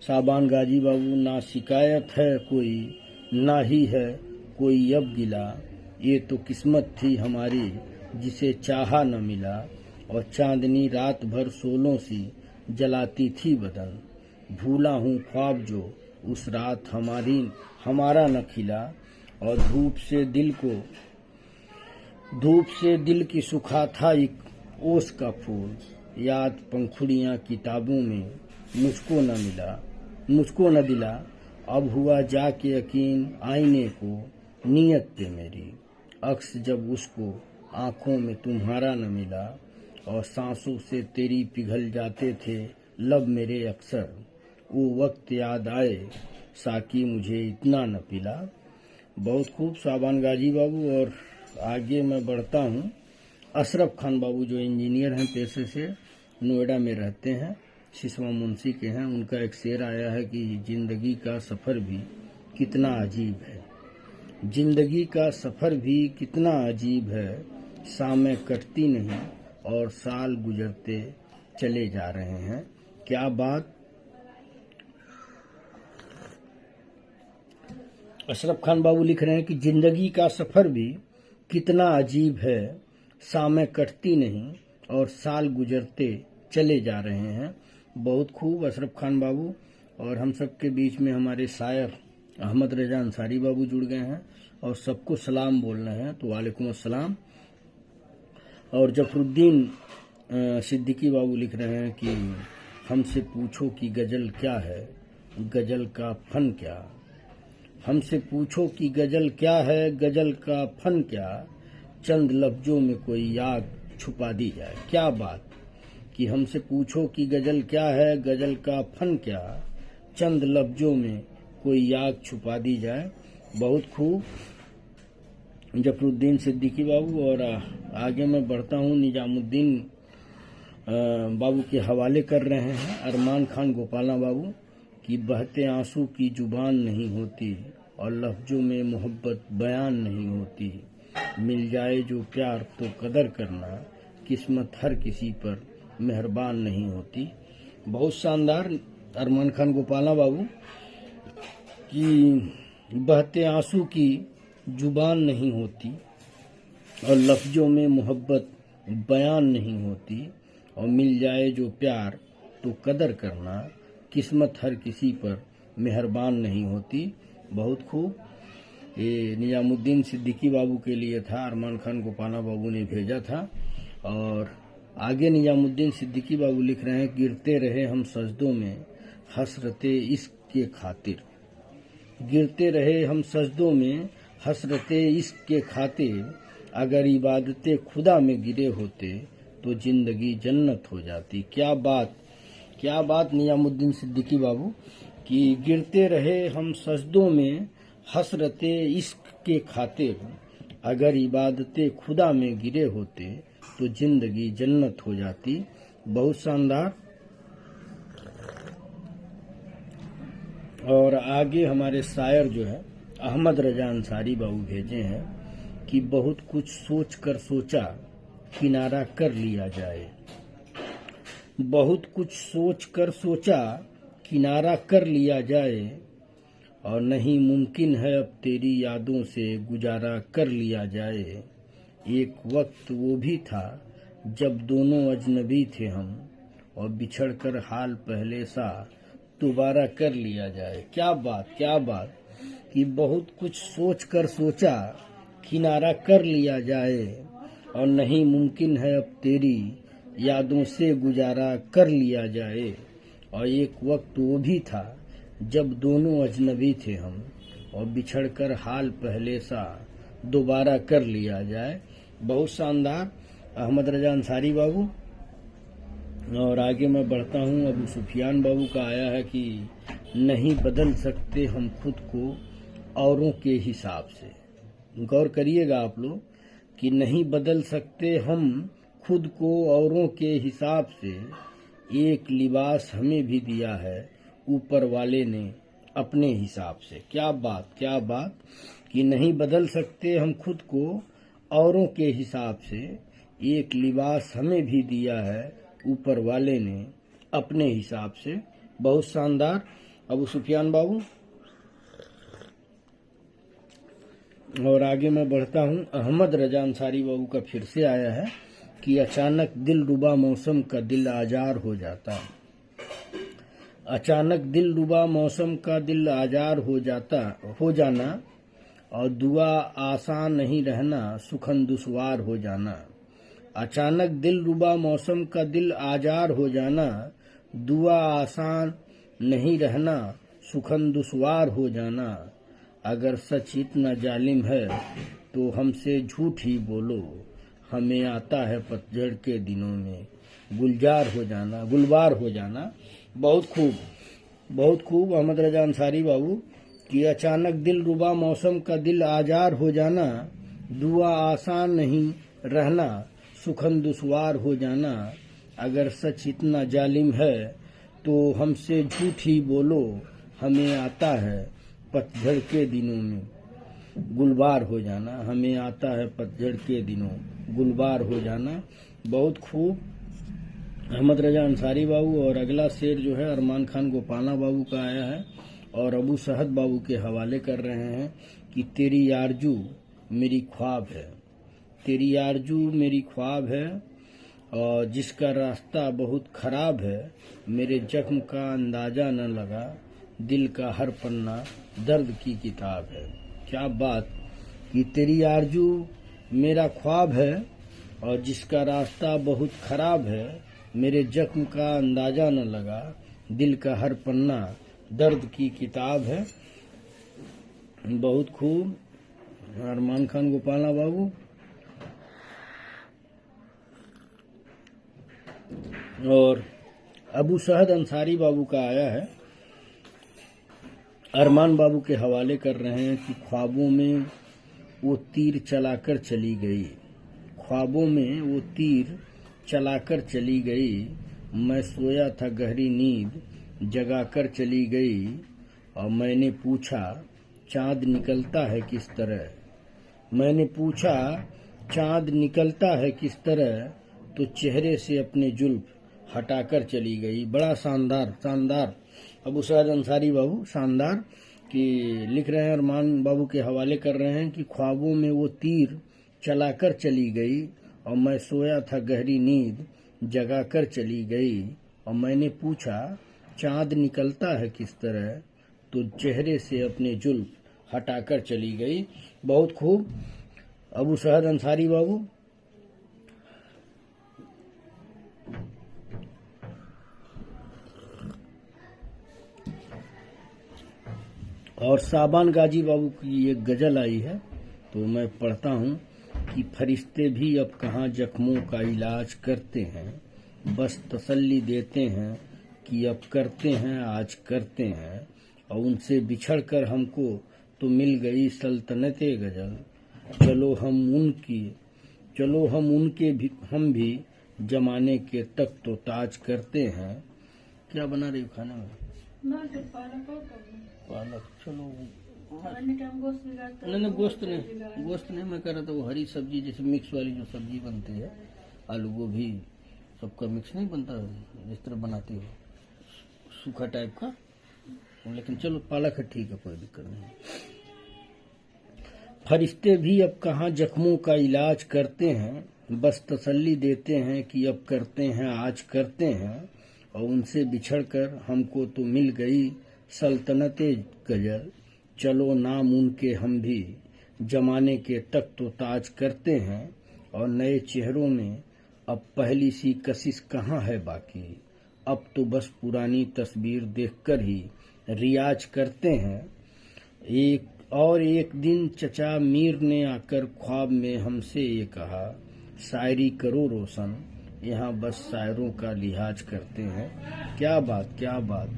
साबान गाजी बाबू, ना शिकायत है कोई, ना ही है कोई अब गिला, ये तो किस्मत थी हमारी जिसे चाहा न मिला, और चांदनी रात भर सोलों सी जलाती थी बदन, भूला हूँ ख्वाब जो उस रात हमारा न खिला, और धूप से दिल की सुखा था एक ओस का फूल, याद पंखुड़ियाँ किताबों में मुझको न दिला, अब हुआ जाके यकीन आईने को नीयत पे मेरी, अक्स जब उसको आंखों में तुम्हारा न मिला, और सांसों से तेरी पिघल जाते थे लब मेरे अक्सर, वो वक्त याद आए साकी मुझे इतना न पिला। बहुत खूब साबान गाजी बाबू। और आगे मैं बढ़ता हूँ। अशरफ खान बाबू जो इंजीनियर हैं पेशे से, नोएडा में रहते हैं, सिसवा मुंशी के हैं, उनका एक शेर आया है कि जिंदगी का सफ़र भी कितना अजीब है, जिंदगी का सफ़र भी कितना अजीब है, शामें कटती नहीं और साल गुजरते चले जा रहे हैं। क्या बात। अशरफ खान बाबू लिख रहे हैं कि जिंदगी का सफ़र भी कितना अजीब है, शामें कटती नहीं और साल गुजरते चले जा रहे हैं। बहुत खूब अशरफ खान बाबू। और हम सब के बीच में हमारे शायर अहमद रजा अंसारी बाबू जुड़ गए हैं और सबको सलाम बोल रहे हैं, तो वालेकुम अस्सलाम। और जफरुद्दीन सिद्दीकी बाबू लिख रहे हैं कि हमसे पूछो कि गज़ल क्या है, गज़ल का फन क्या, हमसे पूछो कि गज़ल क्या है, गज़ल का फन क्या, चंद लफ्जों में कोई याद छुपा दी जाए। क्या बात कि हमसे पूछो कि गज़ल क्या है, गज़ल का फन क्या, चंद लफ्जों में कोई याद छुपा दी जाए। बहुत खूब जफरुद्दीन सिद्दीकी बाबू। और आगे मैं बढ़ता हूँ। निजामुद्दीन बाबू के हवाले कर रहे हैं अरमान खान गोपाला बाबू कि बहते आंसू की जुबान नहीं होती और लफ्जों में मोहब्बत बयान नहीं होती, मिल जाए जो प्यार तो कदर करना, किस्मत हर किसी पर मेहरबान नहीं होती। बहुत शानदार अरमान खान गोपाला बाबू कि बहते आंसू की जुबान नहीं होती और लफ्जों में मोहब्बत बयान नहीं होती, और मिल जाए जो प्यार तो कदर करना, किस्मत हर किसी पर मेहरबान नहीं होती। बहुत खूब। ये निजामुद्दीन सिद्दीकी बाबू के लिए था, अरमान खान गोपाला बाबू ने भेजा था। और आगे निजामुद्दीन सिद्दीकी बाबू लिख रहे हैं, गिरते रहे हम सजदों में हसरते इश्क के खातिर, गिरते रहे हम सजदों में हसरते इश्क के खातिर, अगर इबादते खुदा में गिरे होते तो जिंदगी जन्नत हो जाती। क्या बात निजामुद्दीन सिद्दीकी बाबू कि गिरते रहे हम सजदों में हसरते इश्क के खातिर, अगर इबादते खुदा में गिरे होते तो जिंदगी जन्नत हो जाती। बहुत शानदार। और आगे हमारे शायर जो है अहमद रजा अंसारी बाबू भेजे हैं कि बहुत कुछ सोच कर सोचा किनारा कर लिया जाए, बहुत कुछ सोच कर सोचा किनारा कर लिया जाए, और नहीं मुमकिन है अब तेरी यादों से गुजारा कर लिया जाए। एक वक्त वो भी था जब दोनों अजनबी थे हम, और बिछड़ कर हाल पहले सा दोबारा कर लिया जाए। क्या बात कि बहुत कुछ सोच कर सोचा किनारा कर लिया जाए, और नहीं मुमकिन है अब तेरी यादों से गुजारा कर लिया जाए। और एक वक्त वो भी था जब दोनों अजनबी थे हम, और बिछड़ कर हाल पहले सा दोबारा कर लिया जाए। बहुत शानदार अहमद रजा अंसारी बाबू। और आगे मैं बढ़ता हूँ। अबू सुफियान बाबू का आया है कि नहीं बदल सकते हम खुद को औरों के हिसाब से। गौर करिएगा आप लोग कि नहीं बदल सकते हम खुद को औरों के हिसाब से, एक लिबास हमें भी दिया है ऊपर वाले ने अपने हिसाब से। क्या बात कि नहीं बदल सकते हम खुद को औरों के हिसाब से, एक लिबास हमें भी दिया है ऊपर वाले ने अपने हिसाब से। बहुत शानदार अबू सुफियान बाबू। और आगे मैं बढ़ता हूँ। अहमद रजा अंसारी बाबू का फिर से आया है कि अचानक दिल रुबा मौसम का दिल आजार हो जाता, अचानक दिल रुबा मौसम का दिल आजार हो जाना, और दुआ आसान नहीं रहना, सुखन दुश्वार हो जाना। अचानक दिल रुबा मौसम का दिल आजार हो जाना, दुआ आसान नहीं रहना, सुखन दुश्वार हो जाना। अगर सच इतना जालिम है तो हमसे झूठ ही बोलो, हमें आता है पतझड़ के दिनों में गुलजार हो जाना, गुलबार हो जाना। बहुत खूब अहमद रजा अंसारी बाबू कि अचानक दिल रुबा मौसम का दिल आजार हो जाना, दुआ आसान नहीं रहना, सुखन दुश्वार हो जाना। अगर सच इतना जालिम है तो हमसे झूठ ही बोलो, हमें आता है पतझड़ के दिनों में गुलबार हो जाना, हमें आता है पतझड़ के दिनों गुलबार हो जाना। बहुत खूब अहमद रजा अंसारी बाबू। और अगला शेर जो है अरमान खान गोपाला बाबू का आया है और अबू सहद बाबू के हवाले कर रहे हैं कि तेरी आरजू मेरी ख्वाब है, तेरी आरजू मेरी ख्वाब है, और जिसका रास्ता बहुत खराब है, मेरे जख्म का अंदाजा न लगा, दिल का हर पन्ना दर्द की किताब है। क्या बात कि तेरी आरजू मेरा ख्वाब है और जिसका रास्ता बहुत खराब है, मेरे जख्म का अंदाजा न लगा, दिल का हर पन्ना दर्द की किताब है। बहुत खूब अरमान खान गोपाला बाबू। और अबू सहद अंसारी बाबू का आया है, अरमान बाबू के हवाले कर रहे हैं कि ख्वाबों में वो तीर चलाकर चली गई, ख्वाबों में वो तीर चलाकर चली गई, मैं सोया था गहरी नींद जगाकर चली गई, और मैंने पूछा चांद निकलता है किस तरह, मैंने पूछा चांद निकलता है किस तरह, तो चेहरे से अपने जुल्फ हटाकर चली गई। बड़ा शानदार अबू सहद अंसारी बाबू शानदार कि लिख रहे हैं, अरमान बाबू के हवाले कर रहे हैं कि ख्वाबों में वो तीर चलाकर चली गई, और मैं सोया था गहरी नींद जगाकर चली गई, और मैंने पूछा चांद निकलता है किस तरह, तो चेहरे से अपने जुल्फ हटाकर चली गई। बहुत खूब अबू सहद अंसारी बाबू। और साबान गाजी बाबू की एक गजल आई है, तो मैं पढ़ता हूँ कि फरिश्ते भी अब कहाँ जख्मों का इलाज करते हैं, बस तसल्ली देते हैं कि अब करते हैं आज करते हैं, और उनसे बिछड़कर हमको तो मिल गई सल्तनते गजल, चलो हम उनके भी जमाने के तक तो ताज करते हैं। क्या बना रही हो खाने में? पालक। चलो नहीं गोश्त नहीं मैं कह रहा था वो हरी सब्जी जैसे मिक्स वाली जो सब्जी बनती है, आलू गोभी सबका मिक्स नहीं बनता जिस तरह बनाती हो सूखा टाइप का, लेकिन चलो पालक है ठीक है, कोई दिक्कत नहीं। फरिश्ते भी अब कहाँ जख्मों का इलाज करते हैं, बस तसल्ली देते हैं कि अब करते हैं आज करते हैं, और उनसे बिछड़कर हमको तो मिल गई सल्तनते गजल, चलो नाम उनके हम भी जमाने के तक तो ताज करते हैं, और नए चेहरों में अब पहली सी कशिश कहाँ है बाकी, अब तो बस पुरानी तस्वीर देखकर ही रियाज करते हैं। एक दिन चचा मीर ने आकर ख्वाब में हमसे ये कहा, शायरी करो रोशन, यहाँ बस शायरों का लिहाज करते हैं। क्या बात।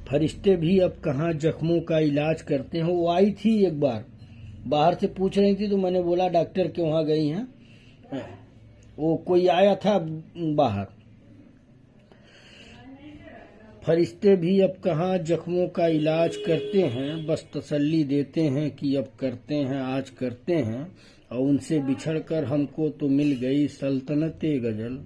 फरिश्ते भी अब कहाँ जख्मों का इलाज करते हैं। वो आई थी एक बार, बाहर से पूछ रही थी, तो मैंने बोला डॉक्टर के वहाँ गई हैं, वो कोई आया था बाहर। फरिश्ते भी अब कहाँ जख्मों का इलाज करते हैं, बस तसल्ली देते हैं कि अब करते हैं आज करते हैं, और उनसे बिछड़कर हमको तो मिल गई सल्तनते गजल,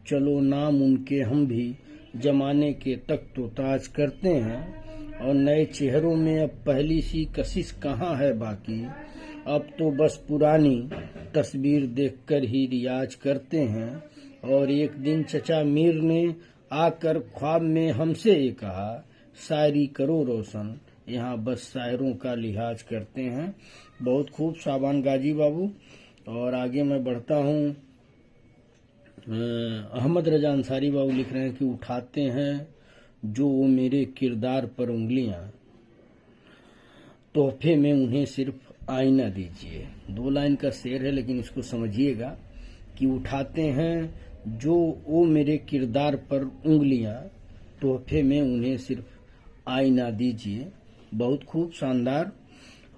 चलो नाम उनके हम भी जमाने के तक तो ताज करते हैं, और नए चेहरों में अब पहली सी कशिश कहाँ है बाकी, अब तो बस पुरानी तस्वीर देखकर ही रियाज करते हैं, और एक दिन चचा मीर ने आकर ख्वाब में हमसे ये कहा, शायरी करो रोशन, यहाँ बस शायरों का लिहाज करते हैं। बहुत खूब शाबान गाजी बाबू। और आगे मैं बढ़ता हूँ। अहमद रजा अंसारी बाबू लिख रहे हैं कि उठाते हैं जो वो मेरे किरदार पर उंगलियां, तोहफे में उन्हें सिर्फ आईना दीजिए। 2 लाइन का शेर है, लेकिन इसको समझिएगा कि उठाते हैं जो वो मेरे किरदार पर उंगलियां, तोहफे में उन्हें सिर्फ आईना दीजिए। बहुत खूब शानदार।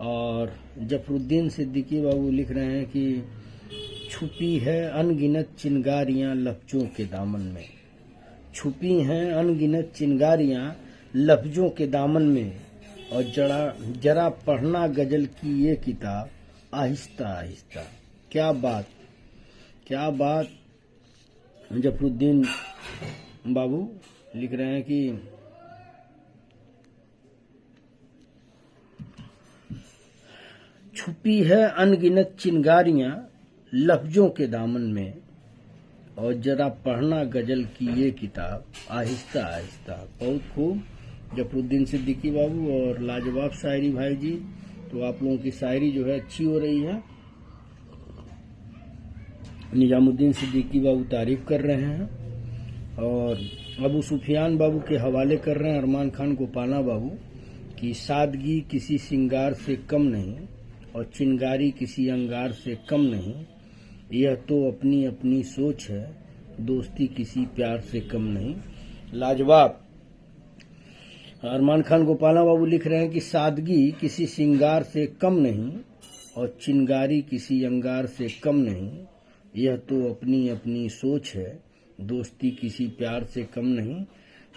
और जफरुद्दीन सिद्दीकी बाबू लिख रहे हैं कि छुपी है अनगिनत चिंगारियां लफ्जों के दामन में, छुपी हैं अनगिनत चिंगारियां लफ्जों के दामन में, और जरा पढ़ना गजल की ये किताब आहिस्ता आहिस्ता। क्या बात, क्या बात। जफरुद्दीन बाबू लिख रहे हैं कि छुपी है अनगिनत चिंगारियां लफ्जों के दामन में, और जरा पढ़ना गजल की ये किताब आहिस्ता आहिस्ता। बहुत खूब जफरुद्दीन सिद्दीकी बाबू। और लाजवाब शायरी भाई जी। तो आप लोगों की शायरी जो है अच्छी हो रही है। निजामुद्दीन सिद्दीकी बाबू तारीफ कर रहे हैं, और अबू सुफियान बाबू के हवाले कर रहे हैं अरमान खान गोपाला बाबू की सादगी किसी सिंगार से कम नहीं, और चिंगारी किसी अंगार से कम नहीं, यह तो अपनी अपनी सोच है, दोस्ती किसी प्यार से कम नहीं। लाजवाब। अरमान खान गोपाला बाबू लिख रहे हैं कि सादगी किसी सिंगार से कम नहीं, और चिंगारी किसी अंगार से कम नहीं, यह तो अपनी अपनी सोच है, दोस्ती किसी प्यार से कम नहीं।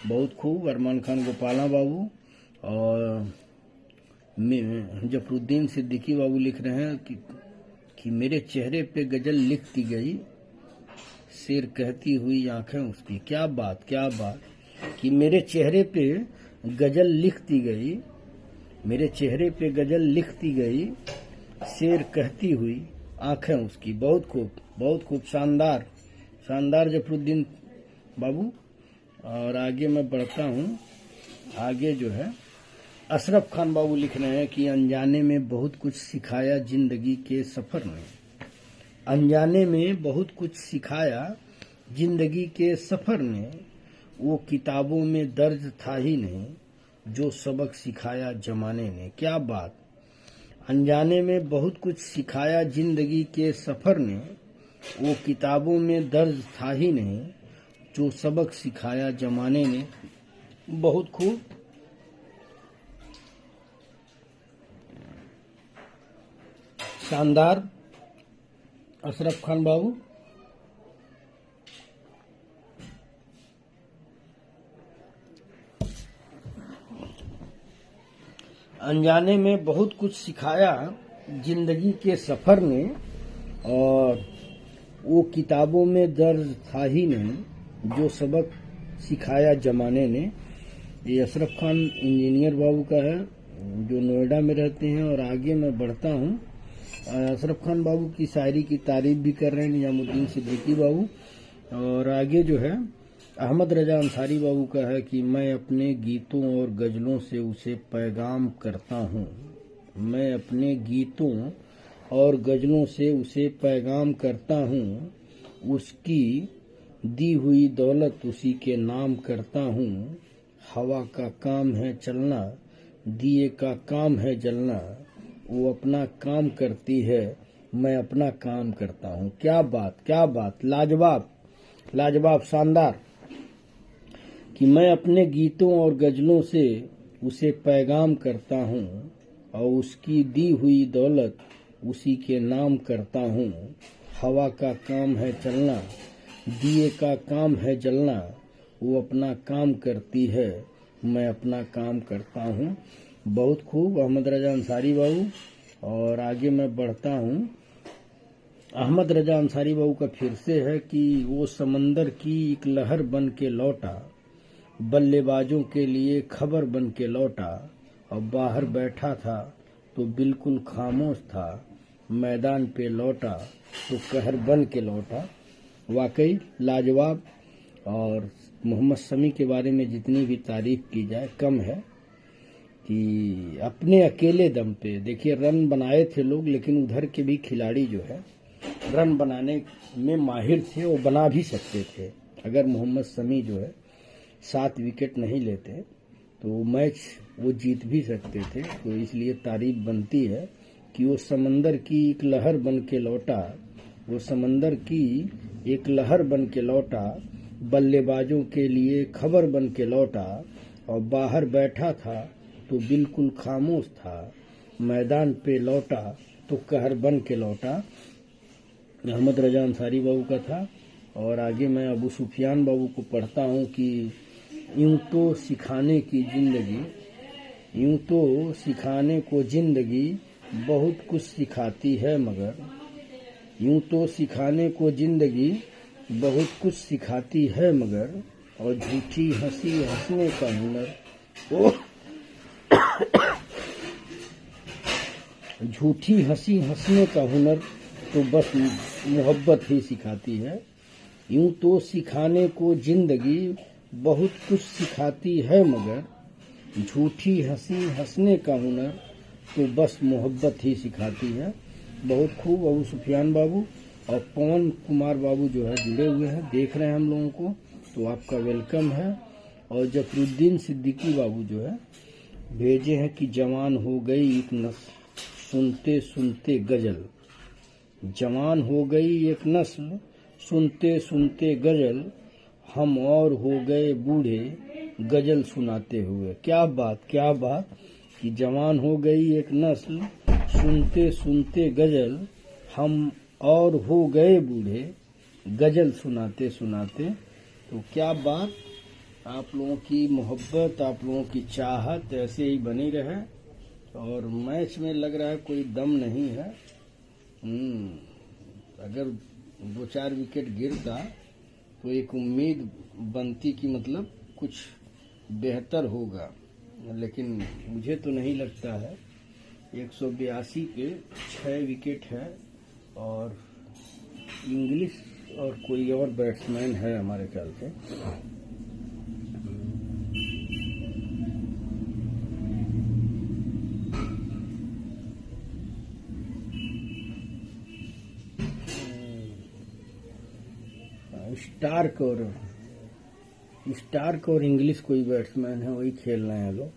बहुत खूब अरमान खान गोपाला बाबू। और जफरुद्दीन सिद्दीकी बाबू लिख रहे हैं कि मेरे चेहरे पे गजल लिखती गई, शेर कहती हुई आंखें उसकी। क्या बात, क्या बात। कि मेरे चेहरे पे गजल लिखती गई, मेरे चेहरे पे गजल लिखती गई, शेर कहती हुई आंखें उसकी। बहुत खूब, बहुत खूब। शानदार, शानदार जफरुद्दीन बाबू। और आगे मैं बढ़ता हूँ। आगे जो है अशरफ खान बाबू लिख रहे हैं कि अनजाने में बहुत कुछ सिखाया जिंदगी के सफर ने, अनजाने में बहुत कुछ सिखाया जिंदगी के सफर ने, वो किताबों में दर्ज था ही नहीं जो सबक सिखाया जमाने ने। क्या बात। अनजाने में बहुत कुछ सिखाया जिंदगी के सफर ने, वो किताबों में दर्ज था ही नहीं जो सबक सिखाया जमाने ने। बहुत खूब। शानदार अशरफ खान बाबू। अनजाने में बहुत कुछ सिखाया जिंदगी के सफर ने, और वो किताबों में दर्ज था ही नहीं जो सबक सिखाया जमाने ने। ये अशरफ खान इंजीनियर बाबू का है जो नोएडा में रहते हैं। और आगे मैं बढ़ता हूँ। अशरफ खान बाबू की शायरी की तारीफ भी कर रहे हैं निजामुद्दीन सिद्दीकी बाबू। और आगे जो है अहमद रजा अंसारी बाबू का है कि मैं अपने गीतों और गजलों से उसे पैगाम करता हूँ, मैं अपने गीतों और गजलों से उसे पैगाम करता हूँ, उसकी दी हुई दौलत उसी के नाम करता हूँ। हवा का काम है चलना, दिए का काम है जलना, वो अपना काम करती है, मैं अपना काम करता हूँ। क्या बात, क्या बात। लाजवाब, लाजवाब, शानदार। कि मैं अपने गीतों और गजलों से उसे पैगाम करता हूँ, और उसकी दी हुई दौलत उसी के नाम करता हूँ। हवा का काम है चलना, दिए का काम है जलना, वो अपना काम करती है, मैं अपना काम करता हूँ। बहुत खूब अहमद रजा अंसारी बाबू। और आगे मैं बढ़ता हूँ। अहमद रजा अंसारी बाबू का फिर से है कि वो समंदर की एक लहर बन के लौटा, बल्लेबाजों के लिए खबर बन के लौटा, और बाहर बैठा था तो बिल्कुल खामोश था, मैदान पे लौटा तो कहर बन के लौटा। वाकई लाजवाब। और मोहम्मद शमी के बारे में जितनी भी तारीफ की जाए कम है कि अपने अकेले दम पे देखिए रन बनाए थे लोग, लेकिन उधर के भी खिलाड़ी जो है रन बनाने में माहिर थे, वो बना भी सकते थे। अगर मोहम्मद शमी जो है 7 विकेट नहीं लेते तो मैच वो जीत भी सकते थे। तो इसलिए तारीफ बनती है कि वो समंदर की एक लहर बन के लौटा, वो समंदर की एक लहर बन के लौटा, बल्लेबाजों के लिए खबर बन के लौटा, और बाहर बैठा था तो बिल्कुल खामोश था, मैदान पे लौटा तो कहर बन के लौटा। अहमद रजा अंसारी बाबू का था। और आगे मैं अबू सुफियान बाबू को पढ़ता हूँ कि यूं तो सिखाने की जिंदगी, यूं तो सिखाने को जिंदगी बहुत कुछ सिखाती है मगर, यूं तो सिखाने को जिंदगी बहुत कुछ सिखाती है मगर, और झूठी हंसी हंसने का हुनर, झूठी हंसी हंसने का हुनर तो बस मोहब्बत ही सिखाती है। यूं तो सिखाने को जिंदगी बहुत कुछ सिखाती है मगर, झूठी हंसी हंसने का हुनर तो बस मोहब्बत ही सिखाती है। बहुत खूब अबू सुफियान बाबू और पवन कुमार बाबू जो है जुड़े हुए हैं, देख रहे हैं हम लोगों को, तो आपका वेलकम है। और जफरुद्दीन सिद्दीकी बाबू जो है भेजे हैं कि जवान हो गई एक नस्ल सुनते सुनते गजल, जवान हो गई एक नस्ल सुनते सुनते गजल, हम और हो गए बूढ़े गजल सुनाते हुए। क्या बात, क्या बात कि जवान हो गई एक नस्ल सुनते सुनते गजल, हम और हो गए बूढ़े गजल सुनाते सुनाते। तो क्या बात, आप लोगों की मोहब्बत, आप लोगों की चाहत ऐसे ही बनी रहे। और मैच में लग रहा है कोई दम नहीं है। अगर 2-4 विकेट गिरता तो एक उम्मीद बनती कि मतलब कुछ बेहतर होगा, लेकिन मुझे तो नहीं लगता है। 182 पे 6 विकेट है और इंग्लिश और कोई और बैट्समैन है हमारे ख्याल से। स्टार्क और इंग्लिश कोई बैट्समैन है, वही खेल रहे हैं लोग।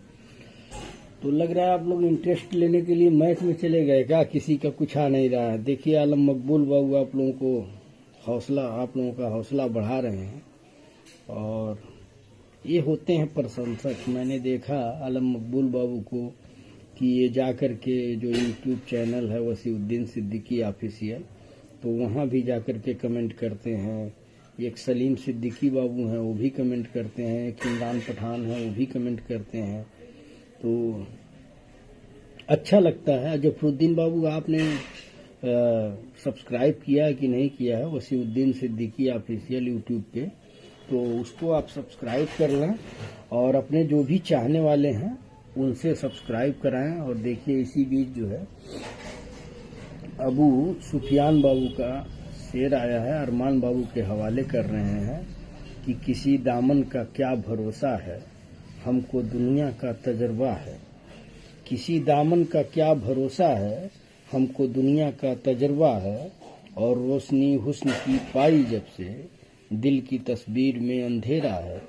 तो लग रहा है आप लोग इंटरेस्ट लेने के लिए मैच में चले गए क्या? किसी का कुछ आ नहीं रहा है। देखिए आलम मकबूल बाबू आप लोगों को हौसला, आप लोगों का हौसला बढ़ा रहे हैं और ये होते हैं प्रशंसक। मैंने देखा आलम मकबूल बाबू को कि ये जाकर के जो यूट्यूब चैनल है वसीउद्दीन सिद्दीकी ऑफिशियल, तो वहाँ भी जाकर के कमेंट करते हैं। एक सलीम सिद्दीकी बाबू हैं, वो भी कमेंट करते हैं। एक इमरान पठान है, वो भी कमेंट करते हैं। तो अच्छा लगता है। जफरुद्दीन बाबू आपने सब्सक्राइब किया कि नहीं किया है वसीउद्दीन सिद्दीकी ऑफिशियल यूट्यूब पे, तो उसको आप सब्सक्राइब कर लें और अपने जो भी चाहने वाले हैं उनसे सब्सक्राइब कराएं। और देखिए इसी बीच जो है अबू सुफियान बाबू का शेर आया है, अरमान बाबू के हवाले कर रहे हैं कि किसी दामन का क्या भरोसा है, हमको दुनिया का तजर्बा है। किसी दामन का क्या भरोसा है, हमको दुनिया का तजर्बा है। और रोशनी हुस्न की पाई जब से, दिल की तस्वीर में अंधेरा है।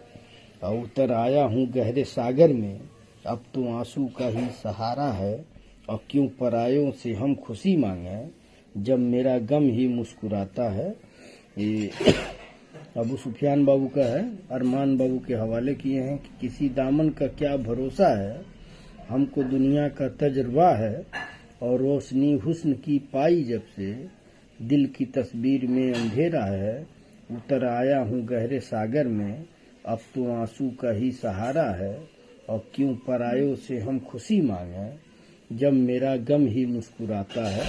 और उतर आया हूँ गहरे सागर में, अब तो आंसू का ही सहारा है। और क्यों परायों से हम खुशी मांगे, जब मेरा गम ही मुस्कुराता है। ये अबू सुफियान बाबू का है, अरमान बाबू के हवाले किए हैं कि किसी दामन का क्या भरोसा है, हमको दुनिया का तजर्बा है। और रोशनी हुस्न की पाई जब से, दिल की तस्वीर में अंधेरा है। उतर आया हूँ गहरे सागर में, अब तो आंसू का ही सहारा है। और क्यों परायों से हम खुशी मांगे, जब मेरा गम ही मुस्कुराता है।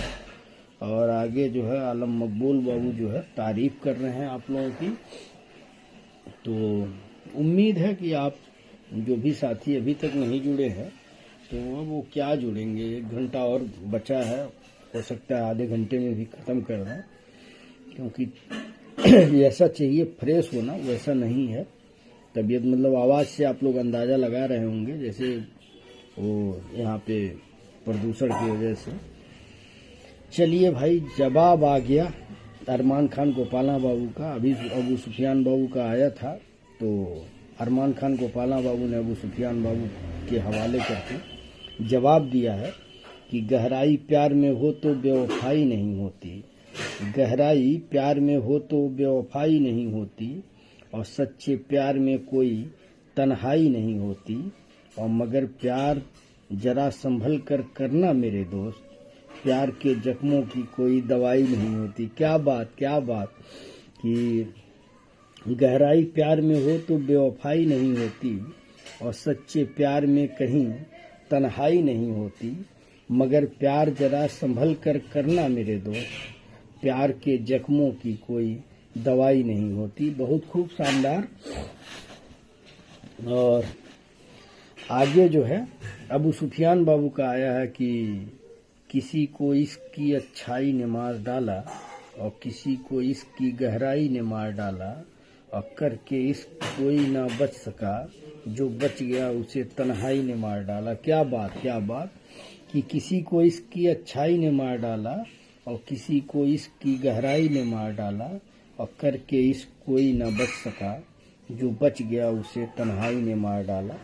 और आगे जो है आलम मकबूल बाबू जो है तारीफ कर रहे हैं आप लोगों की। तो उम्मीद है कि आप जो भी साथी अभी तक नहीं जुड़े हैं तो वो क्या जुड़ेंगे। 1 घंटा और बचा है, हो सकता है आधे घंटे में भी ख़त्म कर दें, क्योंकि ऐसा चाहिए फ्रेश होना, वैसा नहीं है। तबीयत मतलब आवाज़ से आप लोग अंदाज़ा लगा रहे होंगे, जैसे वो यहाँ पे प्रदूषण की वजह से। चलिए भाई, जवाब आ गया अरमान खान गोपाला बाबू का। अभी अबू सुफियान बाबू का आया था, तो अरमान खान गोपाला बाबू ने अबू सुफियान बाबू के हवाले करके जवाब दिया है कि गहराई प्यार में हो तो बेवफाई नहीं होती, गहराई प्यार में हो तो बेवफाई नहीं होती, और सच्चे प्यार में कोई तन्हाई नहीं होती, और मगर प्यार जरा संभल कर करना मेरे दोस्त, प्यार के जख्मों की कोई दवाई नहीं होती। क्या बात, क्या बात कि गहराई प्यार में हो तो बेवफाई नहीं होती, और सच्चे प्यार में कहीं तन्हाई नहीं होती, मगर प्यार जरा संभल कर करना मेरे दोस्त, प्यार के जख्मों की कोई दवाई नहीं होती। बहुत खूब, शानदार। और आगे जो है अबू सुफियान बाबू का आया है कि किसी को इसकी अच्छाई ने मार डाला, और किसी को इसकी गहराई ने मार डाला, और करके इश्क कोई ना बच सका, जो बच गया उसे तन्हाई ने मार डाला। क्या बात, क्या बात कि किसी को इसकी अच्छाई ने मार डाला, और किसी को इसकी गहराई ने मार डाला, और करके इश्क कोई न बच सका, जो बच गया उसे तन्हाई ने मार डाला।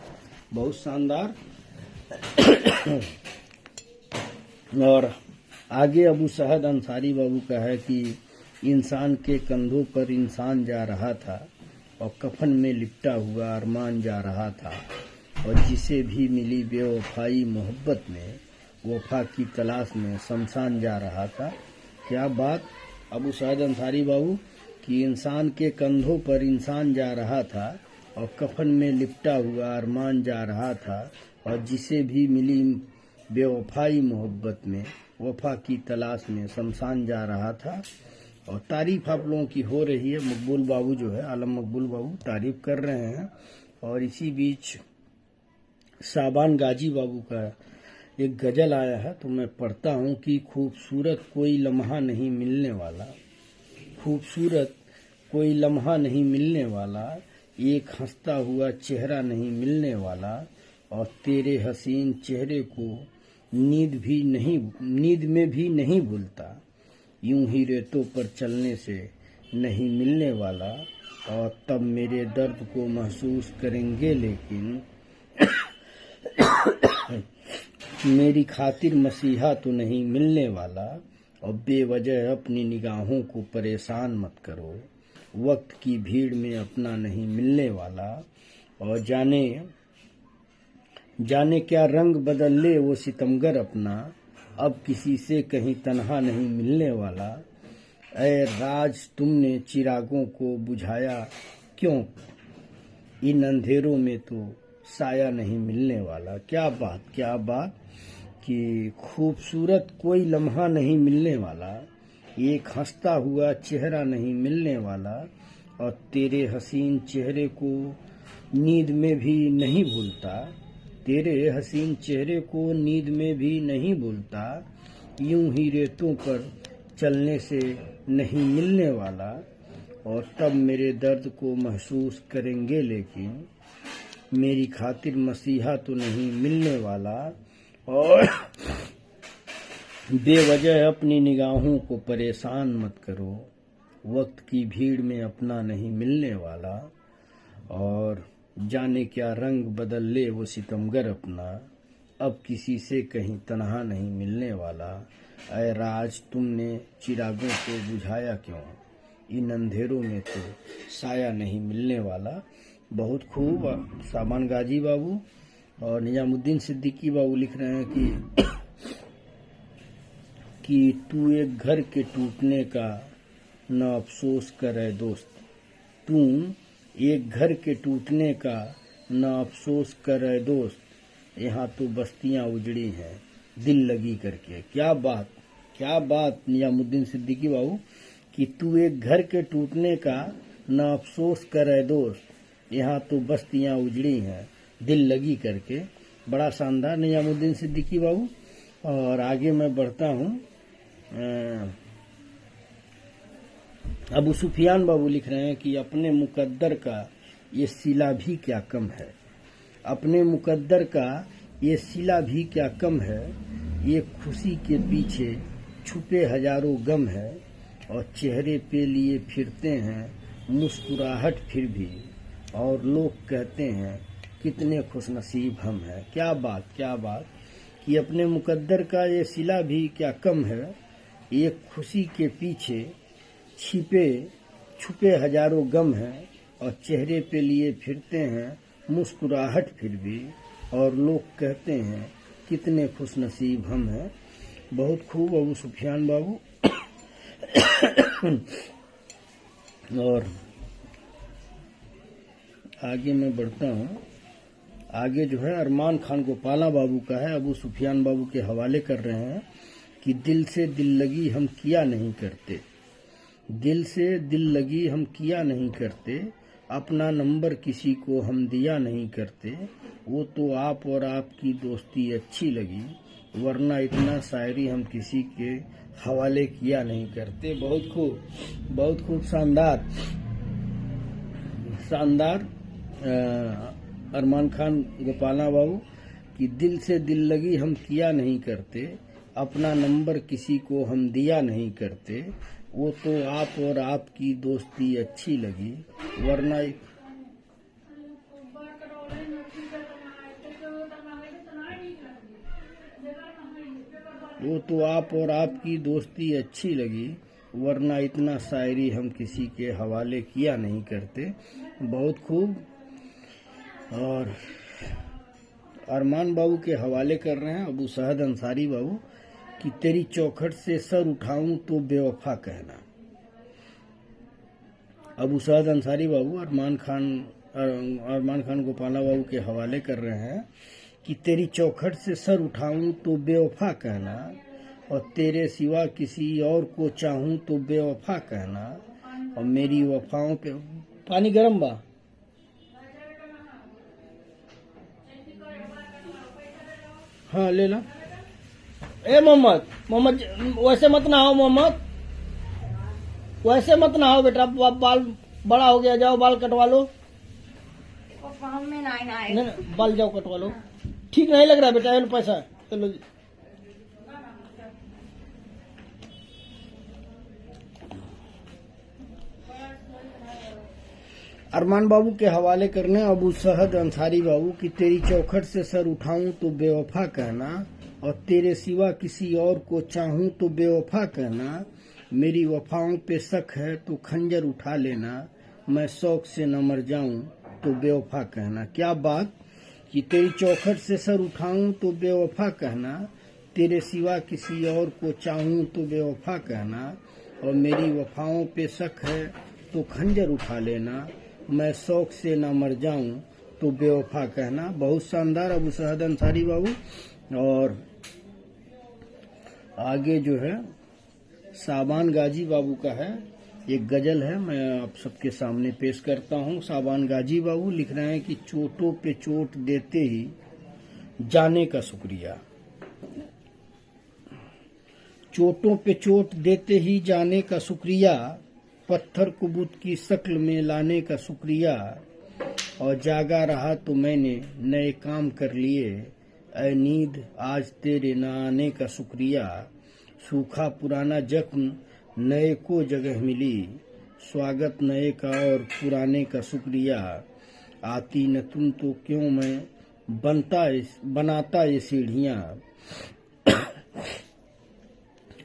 बहुत शानदार। और आगे अबू सहद अंसारी बाबू का है कि इंसान के कंधों पर इंसान जा रहा था, और कफन में लिपटा हुआ अरमान जा रहा था, और जिसे भी मिली बेवफाई मोहब्बत में, वफा की तलाश में शमशान जा रहा था। क्या बात अबू सहद अंसारी बाबू कि इंसान के कंधों पर इंसान जा रहा था, और कफन में लिपटा हुआ अरमान जा रहा था, और जिसे भी मिली बेवफाई मोहब्बत में, वफा की तलाश में शमशान जा रहा था। और तारीफ आप लोगों की हो रही है, मकबूल बाबू जो है, आलम मकबूल बाबू तारीफ कर रहे हैं। और इसी बीच साबान गाजी बाबू का एक गजल आया है, तो मैं पढ़ता हूँ कि खूबसूरत कोई लम्हा नहीं मिलने वाला, खूबसूरत कोई लम्हा नहीं मिलने वाला, एक हंसता हुआ चेहरा नहीं मिलने वाला, और तेरे हसीन चेहरे को नींद में भी नहीं भूलता, यूं ही रेतों पर चलने से नहीं मिलने वाला, और तब मेरे दर्द को महसूस करेंगे लेकिन मेरी खातिर मसीहा तो नहीं मिलने वाला, और बेवजह अपनी निगाहों को परेशान मत करो, वक्त की भीड़ में अपना नहीं मिलने वाला, और जाने क्या रंग बदल ले वो सितमगर अपना, अब किसी से कहीं तन्हा नहीं मिलने वाला, ऐ राज तुमने चिरागों को बुझाया क्यों, इन अंधेरों में तो साया नहीं मिलने वाला। क्या बात, क्या बात कि खूबसूरत कोई लम्हा नहीं मिलने वाला, एक हंसता हुआ चेहरा नहीं मिलने वाला, और तेरे हसीन चेहरे को नींद में भी नहीं भूलता, तेरे हसीन चेहरे को नींद में भी नहीं भूलता, यूं ही रेतों पर चलने से नहीं मिलने वाला, और तब मेरे दर्द को महसूस करेंगे लेकिन मेरी खातिर मसीहा तो नहीं मिलने वाला, और बेवजह अपनी निगाहों को परेशान मत करो, वक्त की भीड़ में अपना नहीं मिलने वाला, और जाने क्या रंग बदल ले वो सितमगर अपना, अब किसी से कहीं तन्हा नहीं मिलने वाला, ऐ राज तुमने चिरागों को बुझाया क्यों, इन अंधेरों में तो साया नहीं मिलने वाला। बहुत खूब। साबान गाजी बाबू और निजामुद्दीन सिद्दीकी बाबू लिख रहे हैं कि तू एक घर के टूटने का न अफसोस करे दोस्त, तू एक घर के टूटने का न अफसोस करे दोस्त, यहाँ तो बस्तियां उजड़ी हैं दिल लगी करके। क्या बात, क्या बात निजामुद्दीन सिद्दीकी बाबू कि तू एक घर के टूटने का न अफसोस करे दोस्त, यहाँ तो बस्तियां उजड़ी हैं दिल लगी करके। बड़ा शानदार निजामुद्दीन सिद्दीकी बाबू। और आगे मैं बढ़ता हूँ। अबू सुफियान बाबू लिख रहे हैं कि अपने मुकद्दर का ये सिला भी क्या कम है, अपने मुकद्दर का ये सिला भी क्या कम है, ये खुशी के पीछे छुपे हजारों गम है, और चेहरे पे लिए फिरते हैं मुस्कुराहट फिर भी, और लोग कहते हैं कितने खुशनसीब हम हैं। क्या बात कि अपने मुकद्दर का ये सिला भी क्या कम है, ये खुशी के पीछे छुपे हजारों गम हैं, और चेहरे पे लिए फिरते हैं मुस्कुराहट फिर भी, और लोग कहते हैं कितने खुशनसीब हम हैं। बहुत खूब अबू सुफियान बाबू। और आगे मैं बढ़ता हूँ। आगे जो है अरमान खान गोपाला बाबू का है, अबू सुफियान बाबू के हवाले कर रहे हैं कि दिल से दिल लगी हम किया नहीं करते, दिल से दिल लगी हम किया नहीं करते, अपना नंबर किसी को हम दिया नहीं करते, वो तो आप और आपकी दोस्ती अच्छी लगी, वरना इतना शायरी हम किसी के हवाले किया नहीं करते। बहुत खूब शानदार अरमान खान गोपाला बाबू कि दिल से दिल लगी हम किया नहीं करते, अपना नंबर किसी को हम दिया नहीं करते, वो तो आप और आपकी दोस्ती अच्छी लगी, वरना वो तो आप और आपकी दोस्ती अच्छी लगी, वरना इतना शायरी हम किसी के हवाले किया नहीं करते। बहुत खूब। और अरमान बाबू के हवाले कर रहे हैं अबू सहद अंसारी बाबू कि तेरी चौखट से सर उठाऊं तो बेवफा कहना। अबू सहद अंसारी बाबू अरमान खान गोपाला बाबू के हवाले कर रहे हैं कि तेरी चौखट से सर उठाऊं तो बेवफा कहना, और तेरे सिवा किसी और को चाहूं तो बेवफा कहना, और मेरी वफाओं पे पानी गरम बा। हाँ ले ला। ए मोहम्मद वैसे मत नहाओ, मोहम्मद वैसे मत नहाओ बेटा, बाल बड़ा हो गया, जाओ बाल कटवा लो। नहीं, बाल जाओ कटवा लो, ठीक नहीं लग रहा बेटा, ये पैसा चलो जी। अरमान बाबू के हवाले करने अबू सहद अंसारी बाबू की तेरी चौखट से सर उठाऊं तो बेवफा कहना, और तेरे सिवा किसी और को चाहूं तो बेवफा कहना, मेरी वफाओं पे शक है तो खंजर उठा लेना, मैं शौक से न मर जाऊं तो बेवफा कहना। क्या बात कि तेरी चौखट से सर उठाऊं तो बेवफा कहना, तेरे सिवा किसी और को चाहूं तो बेवफा कहना, और मेरी वफाओं पे शक है तो खंजर उठा लेना, मैं शौक से ना मर जाऊं तो बेवफा कहना। बहुत शानदार अबू सहद अंसारी बाबू। और आगे जो है साबान गाजी बाबू का है, एक गजल है, मैं आप सबके सामने पेश करता हूँ। साबान गाजी बाबू लिख रहे हैं कि चोटों पे चोट देते ही जाने का शुक्रिया, चोटों पे चोट देते ही जाने का शुक्रिया, पत्थर को बुत की शक्ल में लाने का शुक्रिया, और जागा रहा तो मैंने नए काम कर लिए, ऐ नींद आज तेरे न आने का शुक्रिया, सूखा पुराना जख्म नए को जगह मिली, स्वागत नए का और पुराने का शुक्रिया, आती न तुम तो क्यों मैं बनाता ये सीढ़ियाँ,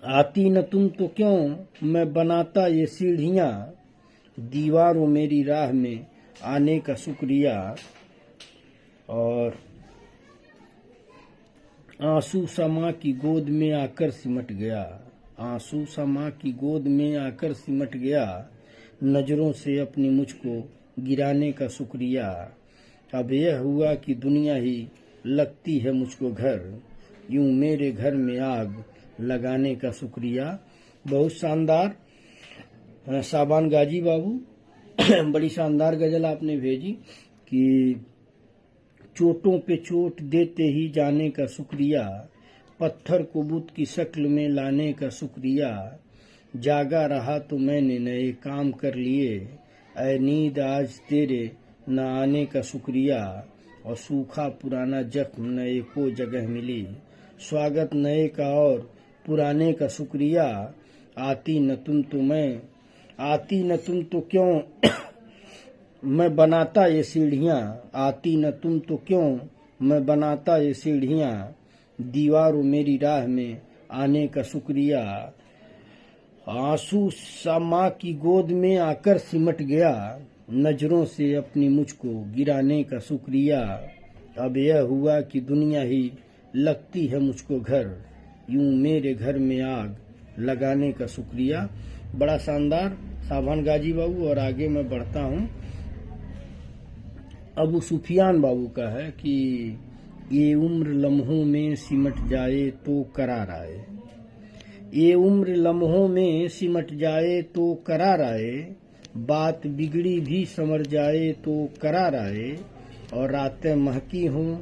आती न तुम तो क्यों मैं बनाता ये सीढ़ियाँ, दीवारों मेरी राह में आने का शुक्रिया, और आंसू समा की गोद में आकर सिमट गया, आंसू समा की गोद में आकर सिमट गया, नजरों से अपनी मुझको गिराने का शुक्रिया, अब यह हुआ कि दुनिया ही लगती है मुझको घर, यूं मेरे घर में आग लगाने का शुक्रिया। बहुत शानदार साबान गाजी बाबू बड़ी शानदार गजल आपने भेजी कि चोटों पे चोट देते ही जाने का शुक्रिया, पत्थर को बुत की शक्ल में लाने का शुक्रिया, जागा रहा तो मैंने नए काम कर लिए। ऐ नींद आज तेरे न आने का शुक्रिया, और सूखा पुराना जख्म नए को जगह मिली। स्वागत नए का और पुराने का शुक्रिया, आती न तुम तो क्यों मैं बनाता ये सीढ़ियाँ। आती न तुम तो क्यों मैं बनाता ये सीढ़ियाँ, दीवारों मेरी राह में आने का शुक्रिया। आंसू सा माँ की गोद में आकर सिमट गया, नजरों से अपनी मुझको गिराने का शुक्रिया। अब यह हुआ कि दुनिया ही लगती है मुझको घर, यूं मेरे घर में आग लगाने का शुक्रिया। बड़ा शानदार साभान गाजी बाबू। और आगे मैं बढ़ता हूँ। अबू सुफियान बाबू का है कि ये उम्र लम्हों में सिमट जाए तो करार आए। ये उम्र लम्हों में सिमट जाए तो करार आए, बात बिगड़ी भी संवर जाए तो करार आए। और रातें महकी हों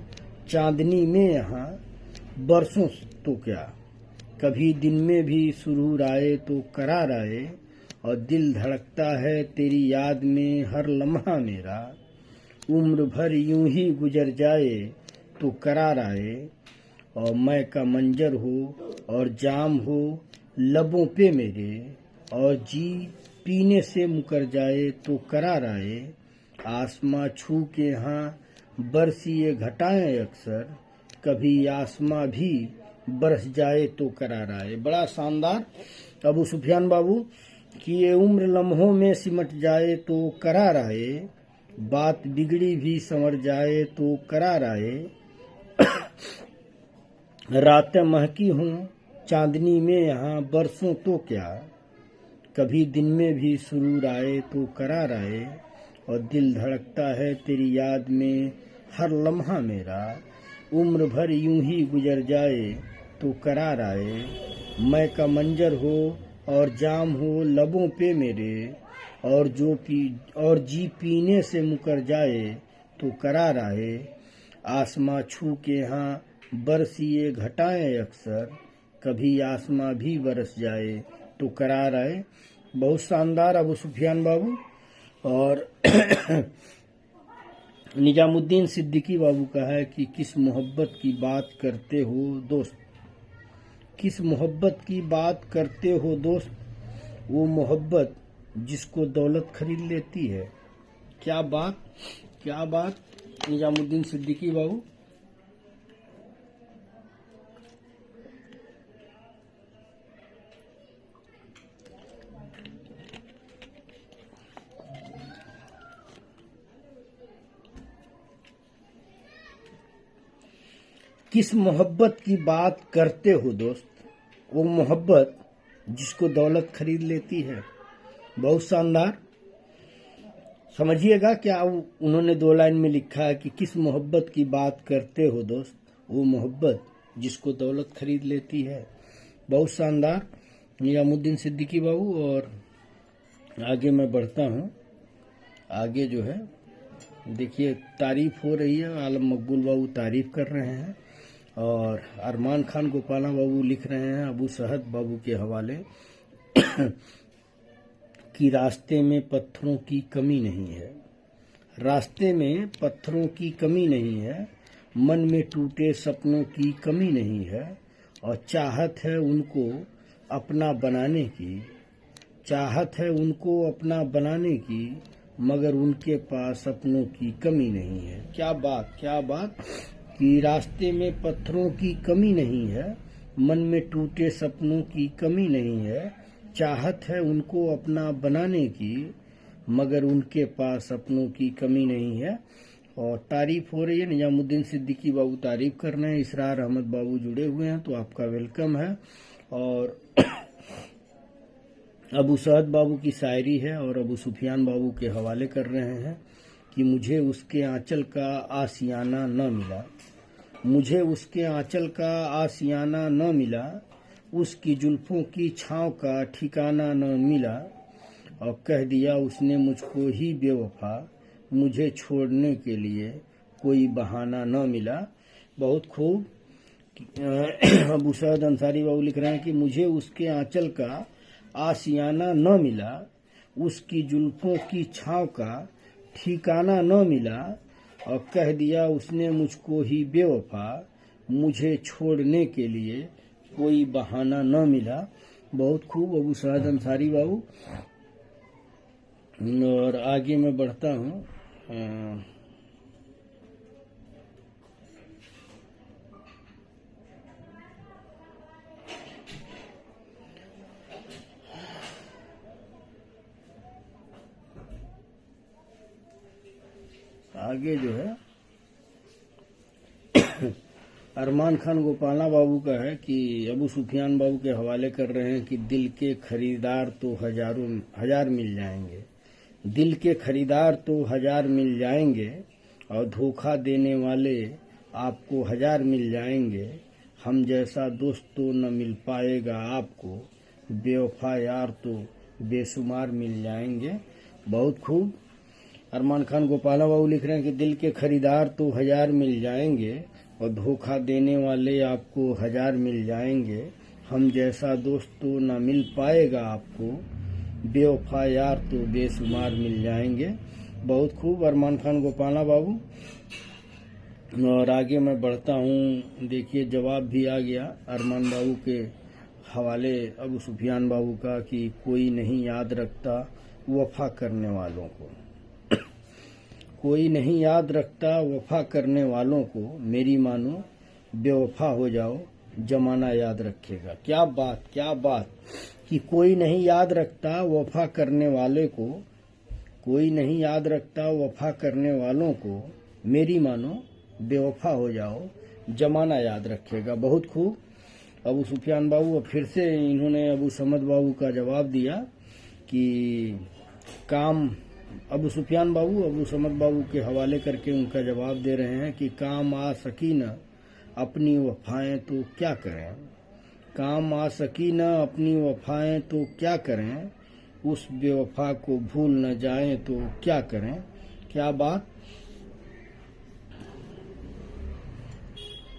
चांदनी में यहाँ, बरसों तो क्या कभी दिन में भी सुरूर आए तो करार आए। और दिल धड़कता है तेरी याद में हर लम्हा मेरा, उम्र भर यूं ही गुजर जाए तो करार आए। और मैं का मंजर हो और जाम हो लबों पे मेरे, और जी पीने से मुकर जाए तो करार आए। आसमां छू के यहाँ बरसिए घटाएं अक्सर, कभी आसमां भी बरस जाए तो करार आए। बड़ा शानदार अबू सुफियान बाबू कि ये उम्र लम्हों में सिमट जाए तो करार आए, बात बिगड़ी भी संवर जाए तो करार आए। रातें महकी हों चांदनी में यहाँ, बरसों तो क्या कभी दिन में भी सुरूर आए तो करार आए। और दिल धड़कता है तेरी याद में हर लम्हा मेरा, उम्र भर यूं ही गुजर जाए तो करार आए। मैं का मंजर हो और जाम हो लबों पे मेरे, और जी पीने से मुकर जाए तो करार आए। आसमां छू के यहाँ बरसिए घटाएं अक्सर, कभी आसमां भी बरस जाए तो करार आए। बहुत शानदार अबू सुफियान बाबू। और निजामुद्दीन सिद्दीकी बाबू का है कि किस मोहब्बत की बात करते हो दोस्त, किस मोहब्बत की बात करते हो दोस्त, वो मोहब्बत जिसको दौलत खरीद लेती है। क्या बात, क्या बात निजामुद्दीन सिद्दीकी बाबू। किस मोहब्बत की बात करते हो दोस्त, वो मोहब्बत जिसको दौलत खरीद लेती है। बहुत शानदार। समझिएगा क्या उन्होंने 2 लाइन में लिखा है कि किस मोहब्बत की बात करते हो दोस्त, वो मोहब्बत जिसको दौलत खरीद लेती है। बहुत शानदार निजामुद्दीन सिद्दीकी बाबू। और आगे मैं बढ़ता हूँ। आगे जो है देखिए तारीफ हो रही है, आलम मकबूल बाबू तारीफ कर रहे हैं, और अरमान खान गोपाला बाबू लिख रहे हैं अबू सहद बाबू के हवाले कि रास्ते में पत्थरों की कमी नहीं है, रास्ते में पत्थरों की कमी नहीं है, मन में टूटे सपनों की कमी नहीं है। और चाहत है उनको अपना बनाने की, चाहत है उनको अपना बनाने की, मगर उनके पास सपनों की कमी नहीं है। क्या बात, क्या बात कि रास्ते में पत्थरों की कमी नहीं है, मन में टूटे सपनों की कमी नहीं है, चाहत है उनको अपना बनाने की, मगर उनके पास सपनों की कमी नहीं है। और तारीफ हो रही है, निजामुद्दीन सिद्दीकी बाबू तारीफ कर रहे हैं, इसरार अहमद बाबू जुड़े हुए हैं, तो आपका वेलकम है। और अबू सहद बाबू की शायरी है और अबू सुफियान बाबू के हवाले कर रहे हैं कि मुझे उसके आंचल का आसियाना न मिला, मुझे उसके आंचल का आसियाना न मिला, उसकी जुल्फों की छांव का ठिकाना न मिला। और कह दिया उसने मुझको ही बेवफा, मुझे छोड़ने के लिए कोई बहाना न मिला। बहुत खूब। अबू सैद अंसारी बाबू लिख रहे हैं कि मुझे उसके आंचल का आशियाना न मिला, उसकी जुल्फों की छाँव का ठिकाना न मिला, और कह दिया उसने मुझको ही बेवफा, मुझे छोड़ने के लिए कोई बहाना न मिला। बहुत खूब अबू सअद अंसारी बाबू। और आगे मैं बढ़ता हूँ। आगे जो है अरमान खान गोपाला बाबू का है कि अबू सुफियान बाबू के हवाले कर रहे हैं कि दिल के खरीदार तो हजार मिल जाएंगे, दिल के खरीदार तो हजार मिल जाएंगे, और धोखा देने वाले आपको हजार मिल जाएंगे, हम जैसा दोस्त तो न मिल पाएगा आपको, बेवफा यार तो बेशुमार मिल जाएंगे। बहुत खूब। अरमान खान गोपाला बाबू लिख रहे हैं कि दिल के खरीदार तो हजार मिल जाएंगे, और धोखा देने वाले आपको हजार मिल जाएंगे, हम जैसा दोस्त तो न मिल पाएगा आपको, बेवफा यार तो बेशुमार मिल जाएंगे। बहुत खूब अरमान खान गोपाला बाबू। और आगे मैं बढ़ता हूँ। देखिए जवाब भी आ गया अरमान बाबू के हवाले अबू सुफियान बाबू का कि कोई नहीं याद रखता वफा करने वालों को, कोई नहीं याद रखता वफा करने वालों को, मेरी मानो बेवफा हो जाओ जमाना याद रखेगा। क्या बात, क्या बात कि कोई नहीं याद रखता वफा करने वाले को, कोई नहीं याद रखता वफा करने वालों को, मेरी मानो बेवफा हो जाओ जमाना याद रखेगा। बहुत खूब अबू सुफियान बाबू। फिर से इन्होंने अबू समद बाबू का जवाब दिया कि काम, अबू सुफियान बाबू अबू समद बाबू के हवाले करके उनका जवाब दे रहे हैं कि काम आ सकी न अपनी वफाएं तो क्या करें, काम आ सकी न अपनी वफाएं तो क्या करें, उस बेवफा को भूल न जाएं तो क्या करें। क्या बात।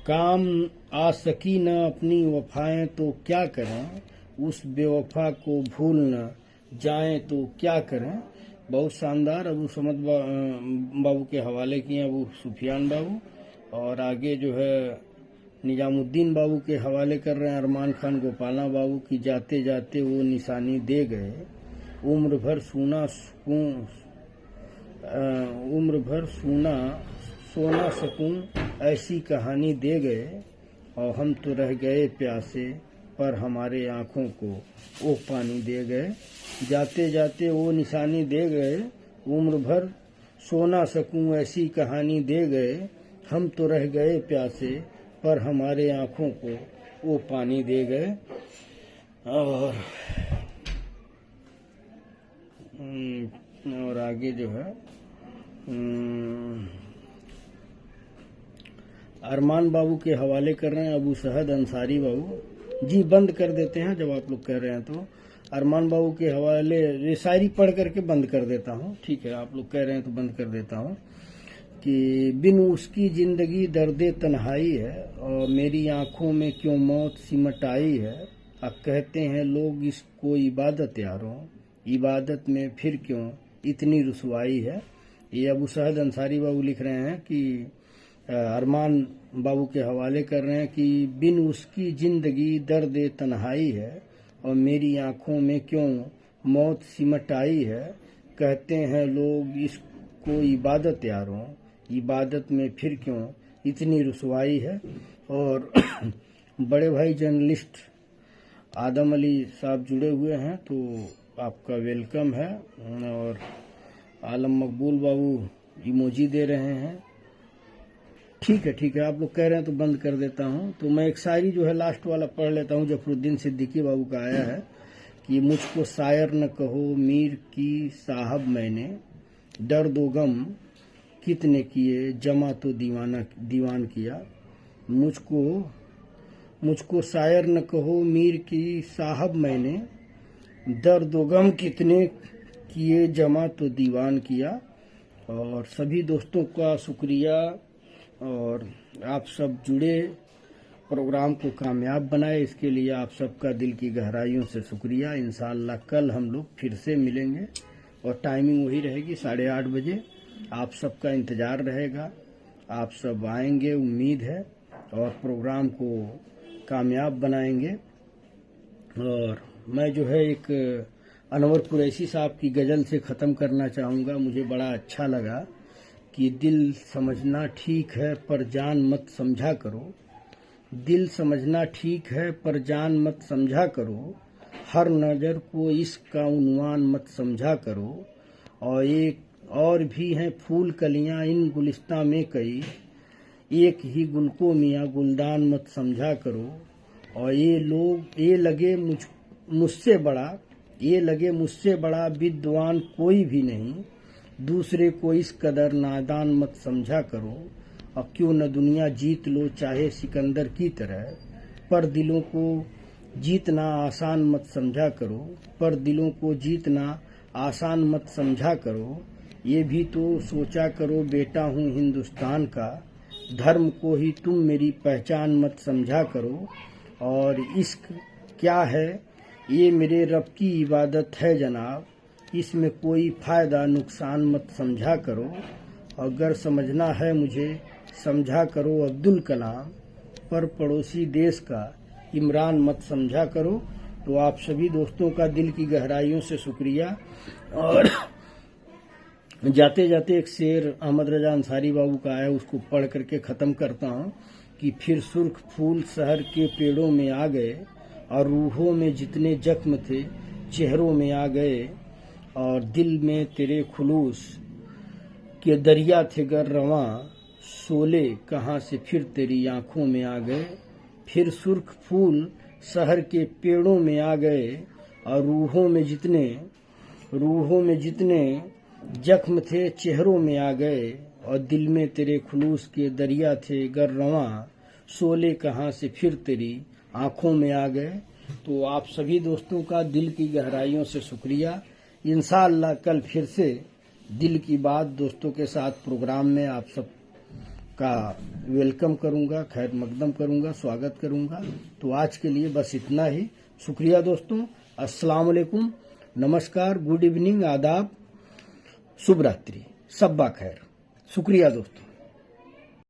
काम आ सकी न अपनी वफाएं तो क्या करें, उस बेवफा को भूल न जाएं तो क्या करें। बहुत शानदार अबू समद बाबू के हवाले किए अबू सुफियान बाबू। और आगे जो है निजामुद्दीन बाबू के हवाले कर रहे हैं अरमान खान गोपाला बाबू की जाते जाते वो निशानी दे गए, उम्र भर सोना सकूं ऐसी कहानी दे गए, और हम तो रह गए प्यासे पर हमारे आंखों को वो पानी दे गए। जाते जाते वो निशानी दे गए, उम्र भर सोना सकूं ऐसी कहानी दे गए, हम तो रह गए प्यासे पर हमारे आंखों को वो पानी दे गए। और आगे जो है अरमान बाबू के हवाले कर रहे हैं अबू सअद अंसारी बाबू जी। बंद कर देते हैं जब आप लोग कह रहे हैं तो। अरमान बाबू के हवाले ये शायरी पढ़ करके बंद कर देता हूँ, ठीक है, आप लोग कह रहे हैं तो बंद कर देता हूँ कि बिन उसकी जिंदगी दर्दे तन्हाई है, और मेरी आंखों में क्यों मौत सिमट आई है, अब कहते हैं लोग इसको इबादत यारों, इबादत में फिर क्यों इतनी रुसवाई है। ये अबू सअद अंसारी बाबू लिख रहे हैं कि अरमान बाबू के हवाले कर रहे हैं कि बिन उसकी जिंदगी दर्द तन्हाई है, और मेरी आंखों में क्यों मौत सिमट आई है, कहते हैं लोग इसको इबादत यारों, इबादत में फिर क्यों इतनी रुसवाई है। और बड़े भाई जर्नलिस्ट आदम अली साहब जुड़े हुए हैं तो आपका वेलकम है। और आलम मकबूल बाबू इमोजी दे रहे हैं। ठीक है, आप लोग कह रहे हैं तो बंद कर देता हूं। तो मैं एक शायरी जो है लास्ट वाला पढ़ लेता हूं, जफरुद्दीन सिद्दीकी बाबू का आया है कि मुझको शायर न कहो मीर की साहब, मैंने दर्द व गम कितने किए जमा तो दीवान किया। मुझको शायर न कहो मीर की साहब, मैंने दर्द व गम कितने किए जमा तो दीवान किया। और सभी दोस्तों का शुक्रिया, और आप सब जुड़े प्रोग्राम को कामयाब बनाए, इसके लिए आप सबका दिल की गहराइयों से शुक्रिया। इंशाअल्लाह कल हम लोग फिर से मिलेंगे और टाइमिंग वही रहेगी 8:30 बजे। आप सबका इंतज़ार रहेगा, आप सब आएंगे उम्मीद है और प्रोग्राम को कामयाब बनाएंगे। और मैं जो है एक अनवर कुरैशी साहब की गज़ल से ख़त्म करना चाहूँगा। मुझे बड़ा अच्छा लगा कि दिल समझना ठीक है पर जान मत समझा करो, दिल समझना ठीक है पर जान मत समझा करो, हर नज़र को इश्क का उन्वान मत समझा करो। और एक और भी हैं फूल कलियां इन गुलिस्तां में कई, एक ही गुल को मियाँ गुलदान मत समझा करो। और ये लगे मुझसे बड़ा विद्वान कोई भी नहीं, दूसरे को इस कदर नादान मत समझा करो। और क्यों न दुनिया जीत लो चाहे सिकंदर की तरह, पर दिलों को जीतना आसान मत समझा करो, पर दिलों को जीतना आसान मत समझा करो। ये भी तो सोचा करो बेटा हूँ हिंदुस्तान का, धर्म को ही तुम मेरी पहचान मत समझा करो। और इश्क क्या है ये मेरे रब की इबादत है जनाब, इसमें कोई फ़ायदा नुकसान मत समझा करो। अगर समझना है मुझे समझा करो अब्दुल कलाम, पर पड़ोसी देश का इमरान मत समझा करो। तो आप सभी दोस्तों का दिल की गहराइयों से शुक्रिया। और जाते जाते एक शेर अहमद रजा अंसारी बाबू का है, उसको पढ़ करके ख़त्म करता हूँ कि फिर सुर्ख फूल शहर के पेड़ों में आ गए, और रूहों में जितने जख्म थे चेहरों में आ गए, और दिल में तेरे खुलूस के दरिया थे गर रवां, शोले कहाँ से फिर तेरी आंखों में आ गए। फिर सुर्ख फूल शहर के पेड़ों में आ गए, और रूहों में जितने जख्म थे चेहरों में आ गए, और दिल में तेरे खुलूस के दरिया थे गर रवां, शोले कहाँ से फिर तेरी आंखों में आ गए। तो आप सभी दोस्तों का दिल की गहराइयों से शुक्रिया। इंशाअल्लाह कल फिर से दिल की बात दोस्तों के साथ प्रोग्राम में आप सब का वेलकम करूंगा, खैर मकदम करूंगा, स्वागत करूंगा। तो आज के लिए बस इतना ही। शुक्रिया दोस्तों। अस्सलाम वालेकुम, नमस्कार, गुड इवनिंग, आदाब, शुभ रात्रि, सब्बा खैर। शुक्रिया दोस्तों।